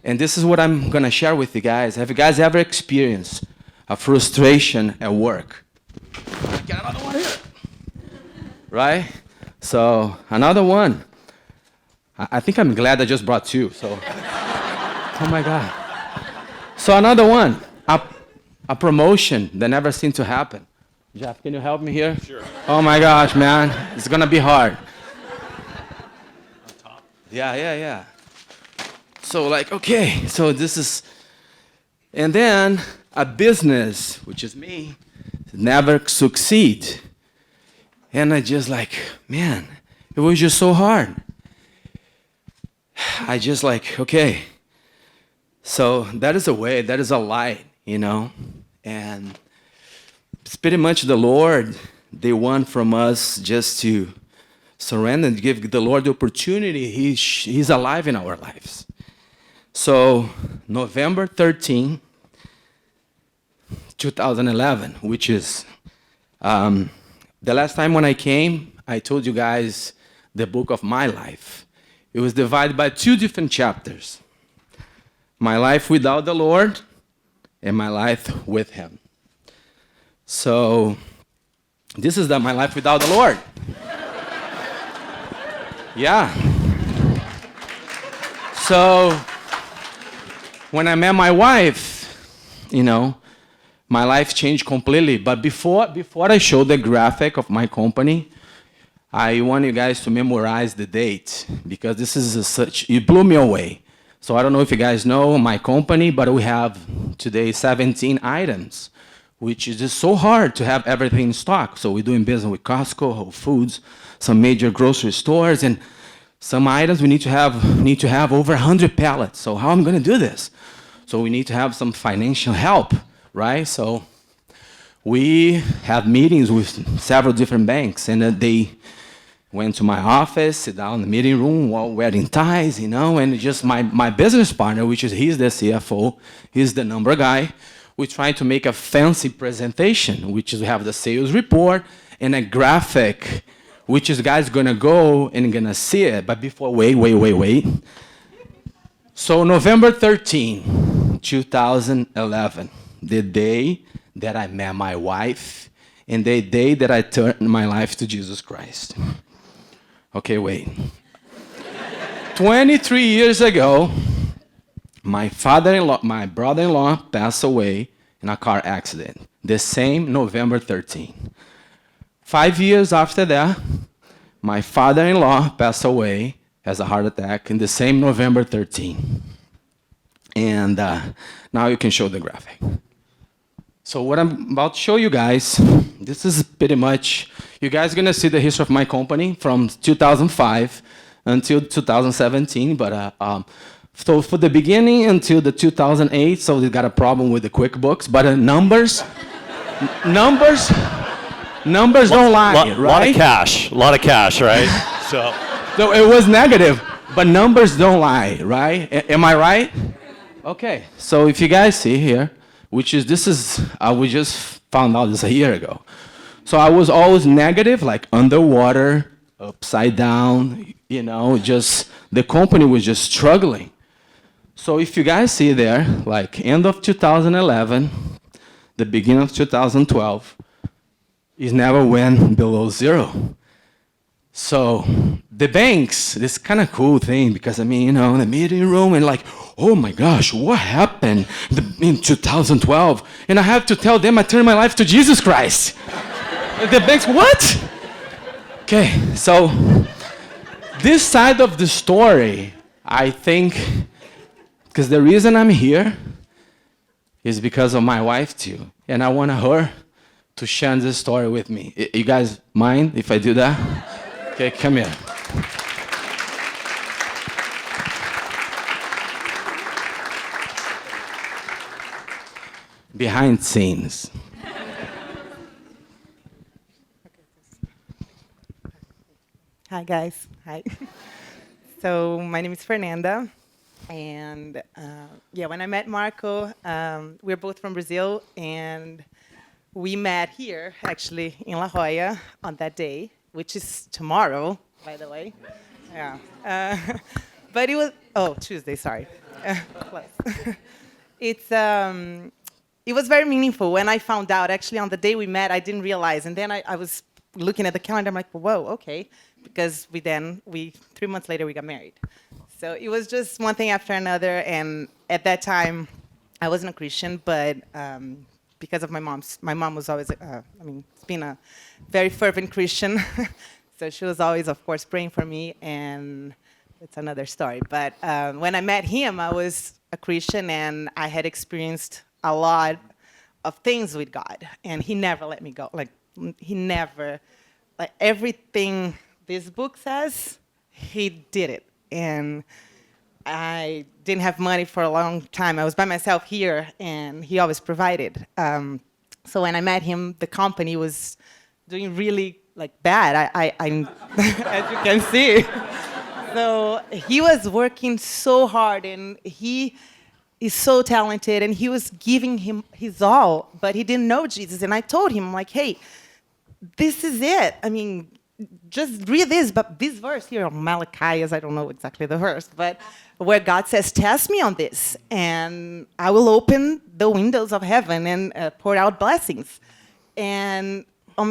this is what I'm going to share with you guys. Have you guys ever experienced a frustration at work? Get another one here. Right? So, another one. I think I'm glad I just brought 2. So, oh my God. So, another one. A promotion that never seemed to happen. Jeff, can you help me here? Sure. Oh my gosh, man. It's going to be hard. On top. Yeah. So like, okay, so this is, and then a business, which is me, never succeed. And I just like, man, it was just so hard. I just like, okay, so that is a way, that is a light, you know, and it's pretty much the Lord, they want from us just to surrender and give the Lord the opportunity. He's alive in our lives. So November 13, 2011, which is the last time when I came, I told you guys the book of my life. It was divided by 2 different chapters. My life without the Lord and my life with Him. So this is my life without the Lord. Yeah. So when I met my wife, you know, my life changed completely. But before I show the graphic of my company, I want you guys to memorize the date because this is it blew me away. So I don't know if you guys know my company, but we have today 17 items, which is just so hard to have everything in stock. So we're doing business with Costco, Whole Foods, some major grocery stores, and some items we need to have over 100 pallets. So how am I going to do this? So we need to have some financial help, right? So we have meetings with several different banks, and they went to my office, sit down in the meeting room, all wearing ties, and just my business partner, he's the CFO, he's the number guy. We try to make a fancy presentation, which is we have the sales report and a graphic, which is the guy's gonna go and gonna see it. But before, wait. So November 13, 2011, the day that I met my wife and the day that I turned my life to Jesus Christ. Okay, wait. 23 years ago, my brother-in-law passed away in a car accident, the same November 13. 5 years after that, my father-in-law passed away as a heart attack in the same November 13. And now you can show the graphic. So what I'm about to show you guys, this is pretty much, you guys are gonna see the history of my company from 2005 until 2017, but so for the beginning until the 2008, so they got a problem with the QuickBooks, but numbers don't lie, right? A lot of cash, right? So it was negative, but numbers don't lie, right? Am I right? Okay, so if you guys see here, we just found out this a year ago. So I was always negative, like underwater, upside down, just the company was just struggling. So if you guys see there, like end of 2011, the beginning of 2012, it never went below zero. So the banks, this kind of cool thing, because in the meeting room and like, oh my gosh, what happened in 2012? And I have to tell them I turned my life to Jesus Christ. The banks, what? Okay, so this side of the story, I think, because the reason I'm here is because of my wife too. And I want her to share this story with me. You guys mind if I do that? Okay, come here. Behind scenes. Hi, guys. Hi. So my name is Fernanda. And when I met Marco, we're both from Brazil. And we met here, actually, in La Jolla on that day, which is tomorrow, by the way. Yeah. But it was, Tuesday, sorry. Close. It was very meaningful. When I found out, actually, on the day we met, I didn't realize. And then I was looking at the calendar, I'm like, whoa, okay. Because 3 months later, we got married. So it was just one thing after another. And at that time, I wasn't a Christian, but because of my mom was always, been a very fervent Christian. So she was always, of course, praying for me. And it's another story. But when I met him, I was a Christian, and I had experienced a lot of things with God. And he never let me go. He never, everything this book says, he did it. And I didn't have money for a long time. I was by myself here, and he always provided. So when I met him, the company was doing really bad. I'm as you can see. So he was working so hard, and he is so talented, and he was giving him his all, but he didn't know Jesus. And I told him, hey, this is it. Just read this verse here, Malachi, I don't know exactly the verse, but where God says, test me on this, and I will open the windows of heaven and pour out blessings. And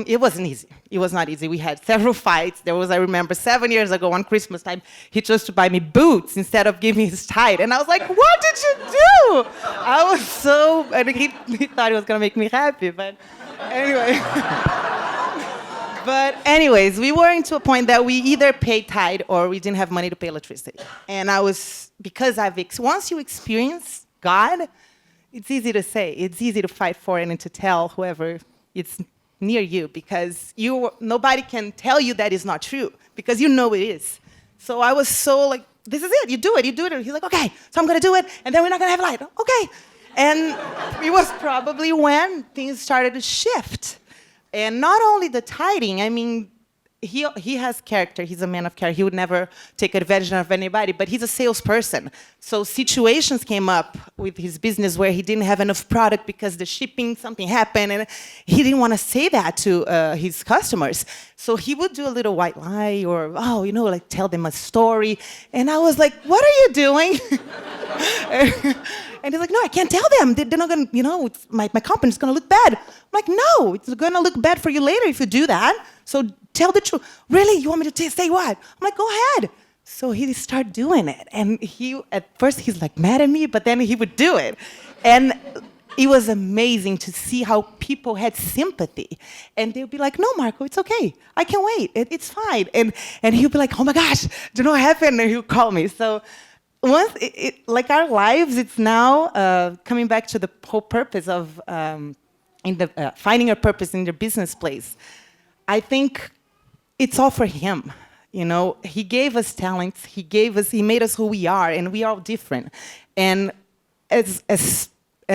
it wasn't easy. It was not easy. We had several fights. There was, I remember, 7 years ago on Christmas time, he chose to buy me boots instead of giving me his tithe. And I was like, what did you do? I was so, and he thought he was going to make me happy, but anyway. But anyways, we were into a point that we either paid tithe or we didn't have money to pay electricity. And because once you experience God, it's easy to say, it's easy to fight for it and to tell whoever it's near you, because nobody can tell you that is not true, because you know it is. So I was so like, this is it, you do it. And he's like, okay, so I'm gonna do it, and then we're not gonna have light. Okay. And it was probably when things started to shift. And not only the tithing, I mean, he has character. He's a man of character. He would never take advantage of anybody, but he's a salesperson. So situations came up with his business where he didn't have enough product because the shipping, something happened, and he didn't want to say that to his customers. So he would do a little white lie or, like tell them a story. And I was like, what are you doing? And he's like, no, I can't tell them. They're not going to, my company's going to look bad. I'm like, no, it's going to look bad for you later if you do that. So tell the truth. Really? You want me to say what? I'm like, go ahead. So he started doing it. And at first he's like mad at me, but then he would do it. And it was amazing to see how people had sympathy. And they'd be like, no, Marco, it's okay. I can wait. It's fine. And he'd be like, oh my gosh, do you know what happened? And he'll call me. So once, like our lives, it's now coming back to the whole purpose of finding a purpose in your business place. I think it's all for him. He gave us talents. He made us who we are, and we are all different. And as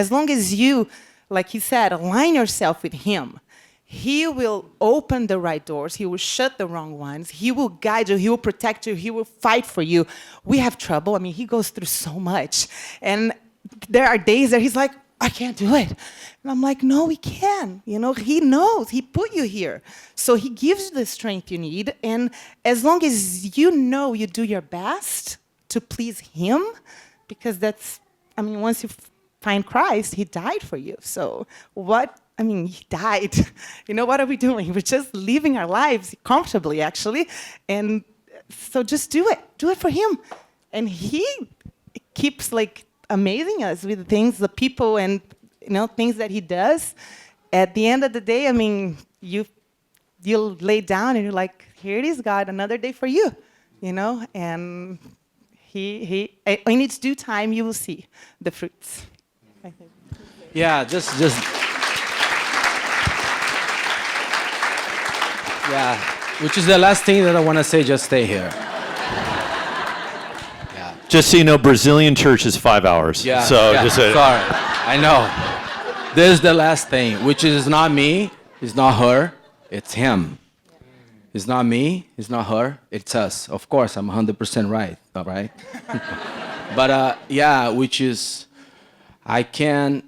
long as you, like he said, align yourself with him, he will open the right doors. He will shut the wrong ones. He will guide you. He will protect you. He will fight for you. We have trouble. I mean, he goes through so much. And there are days that he's like, I can't do it. And I'm like, no, we can. He knows. He put you here. So he gives you the strength you need. And as long as you do your best to please him, because once you find Christ, he died for you. So he died. What are we doing? We're just living our lives comfortably, actually. And so just do it. Do it for him. And he keeps amazing us with the people and things that he does. At the end of the day, you'll lay down and you're like, here it is, God, another day for you, and he in its due time you will see the fruits. Yeah, yeah, which is the last thing that I want to say, just stay here. Just so you know, Brazilian church is 5 hours. Yeah. So yeah. just Sorry, I know. This is the last thing, which is not me, it's not her, it's him. It's not me, it's not her, it's us. Of course, I'm 100% right, all right? But which is, I can't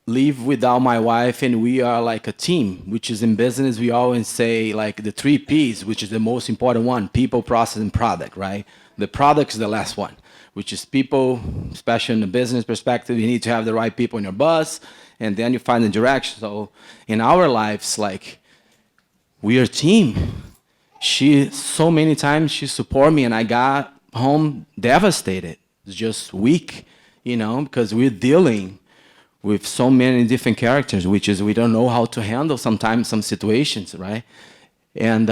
live without my wife, and we are like a team, which is in business, we always say like the 3 Ps, which is the most important one, people, process, and product, right? The product is the last one, which is people, especially in the business perspective, you need to have the right people in your bus, and then you find the direction. So in our lives, we are a team. So many times she support me, and I got home devastated, just weak, because we're dealing with so many different characters, which is we don't know how to handle sometimes some situations, right? And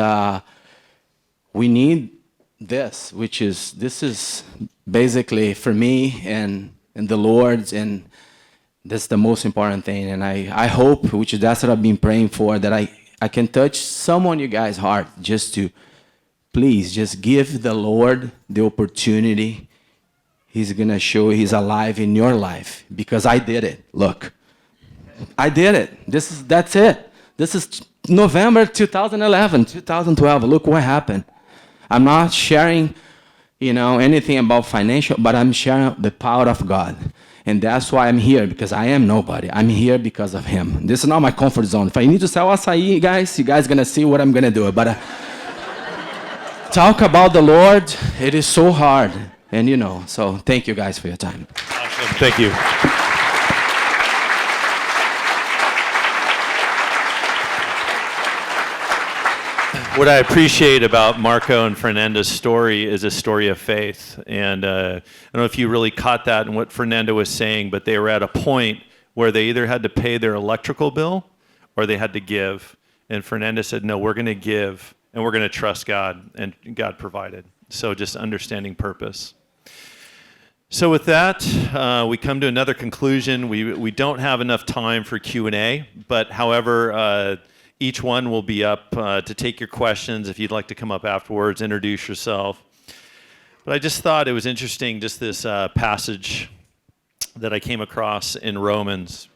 we need this is basically for me and the Lord's, and that's the most important thing. And I hope, that's what I've been praying for, that I can touch someone you guys' heart, just to please just give the Lord the opportunity. He's gonna show he's alive in your life, because I did it. Look, I did it. That's it. This is November 2011, 2012. Look what happened. I'm not sharing, anything about financial, but I'm sharing the power of God. And that's why I'm here, because I am nobody. I'm here because of him. This is not my comfort zone. If I need to sell açaí, guys, you guys gonna see what I'm gonna do. But talk about the Lord, it is so hard. And so thank you guys for your time. Awesome. Thank you. What I appreciate about Marco and Fernanda's story is a story of faith. And I don't know if you really caught that in what Fernanda was saying, but they were at a point where they either had to pay their electrical bill or they had to give. And Fernanda said, no, we're going to give and we're going to trust God, and God provided. So just understanding purpose. So with that, we come to another conclusion. We don't have enough time for Q&A, but however, each one will be up to take your questions. If you'd like to come up afterwards, introduce yourself. But I just thought it was interesting, just this passage that I came across in Romans.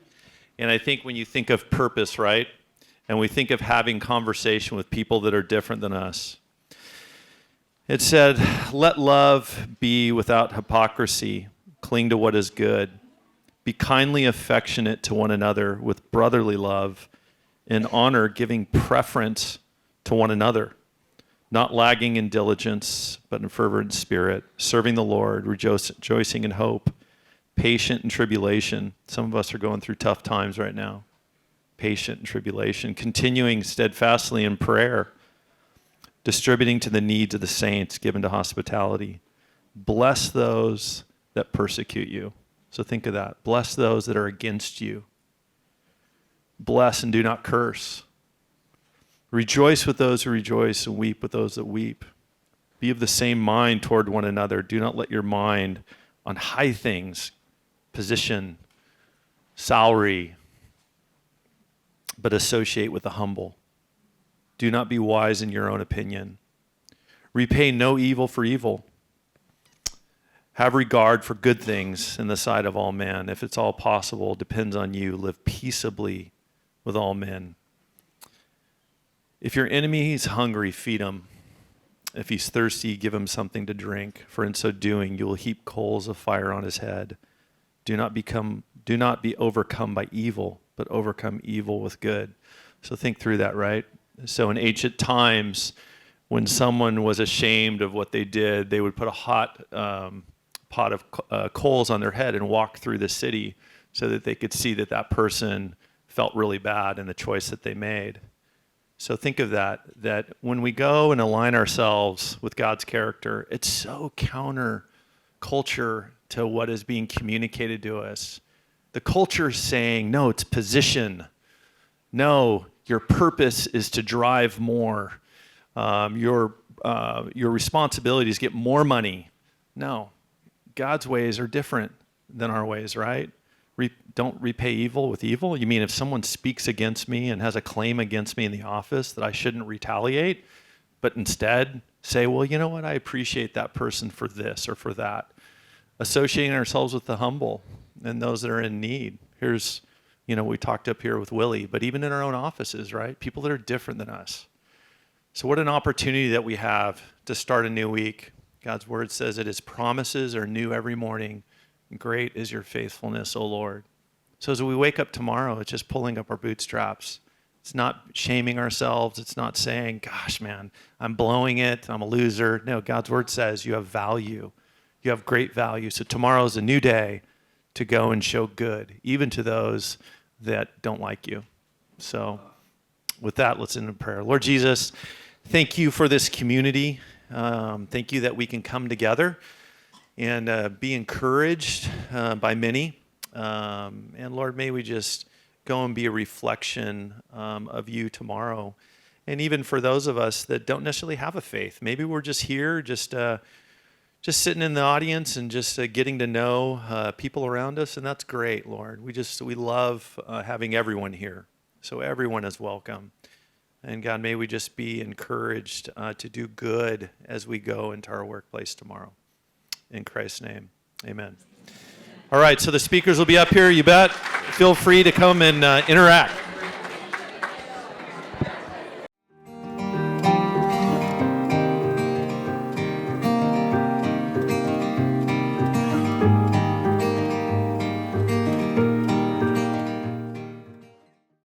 And I think when you think of purpose, right, and we think of having conversation with people that are different than us, it said, let love be without hypocrisy, cling to what is good, be kindly affectionate to one another with brotherly love, in honor giving preference to one another, not lagging in diligence, but in fervent spirit, serving the Lord, rejoicing in hope, patient in tribulation. Some of us are going through tough times right now. Patient in tribulation, continuing steadfastly in prayer, distributing to the needs of the saints, given to hospitality. Bless those that persecute you. So think of that. Bless those that are against you. Bless and do not curse. Rejoice with those who rejoice and weep with those that weep. Be of the same mind toward one another. Do not let your mind on high things, position, salary, but associate with the humble. Do not be wise in your own opinion. Repay no evil for evil. Have regard for good things in the sight of all men. If it's all possible, it depends on you. Live peaceably with all men. If your enemy is hungry, feed him. If he's thirsty, give him something to drink. For in so doing, you will heap coals of fire on his head. Do not be overcome by evil, but overcome evil with good. So think through that, right? So in ancient times, when someone was ashamed of what they did, they would put a hot pot of coals on their head and walk through the city so that they could see that that person felt really bad in the choice that they made. So think of that when we go and align ourselves with God's character, it's so counter culture to what is being communicated to us. The culture is saying, no, it's position. No, your purpose is to drive more. Your responsibility is to get more money. No, God's ways are different than our ways, right? Don't repay evil with evil. You mean if someone speaks against me and has a claim against me in the office that I shouldn't retaliate, but instead say, well, you know what? I appreciate that person for this or for that. Associating ourselves with the humble and those that are in need. Here's, we talked up here with Willie, but even in our own offices, right? People that are different than us. So what an opportunity that we have to start a new week. God's word says that his promises are new every morning. Great is your faithfulness, O Lord. So as we wake up tomorrow, it's just pulling up our bootstraps. It's not shaming ourselves. It's not saying, gosh, man, I'm blowing it. I'm a loser. No, God's word says you have value. You have great value. So tomorrow is a new day to go and show good, even to those that don't like you. So with that, let's end in prayer. Lord Jesus, thank you for this community. Thank you that we can come together and be encouraged by many. And Lord, may we just go and be a reflection of you tomorrow. And even for those of us that don't necessarily have a faith, maybe we're just here, just sitting in the audience and just getting to know people around us, and that's great, Lord. We love having everyone here, so everyone is welcome. And God, may we just be encouraged to do good as we go into our workplace tomorrow. In Christ's name, amen. All right, so the speakers will be up here, you bet. Feel free to come and interact.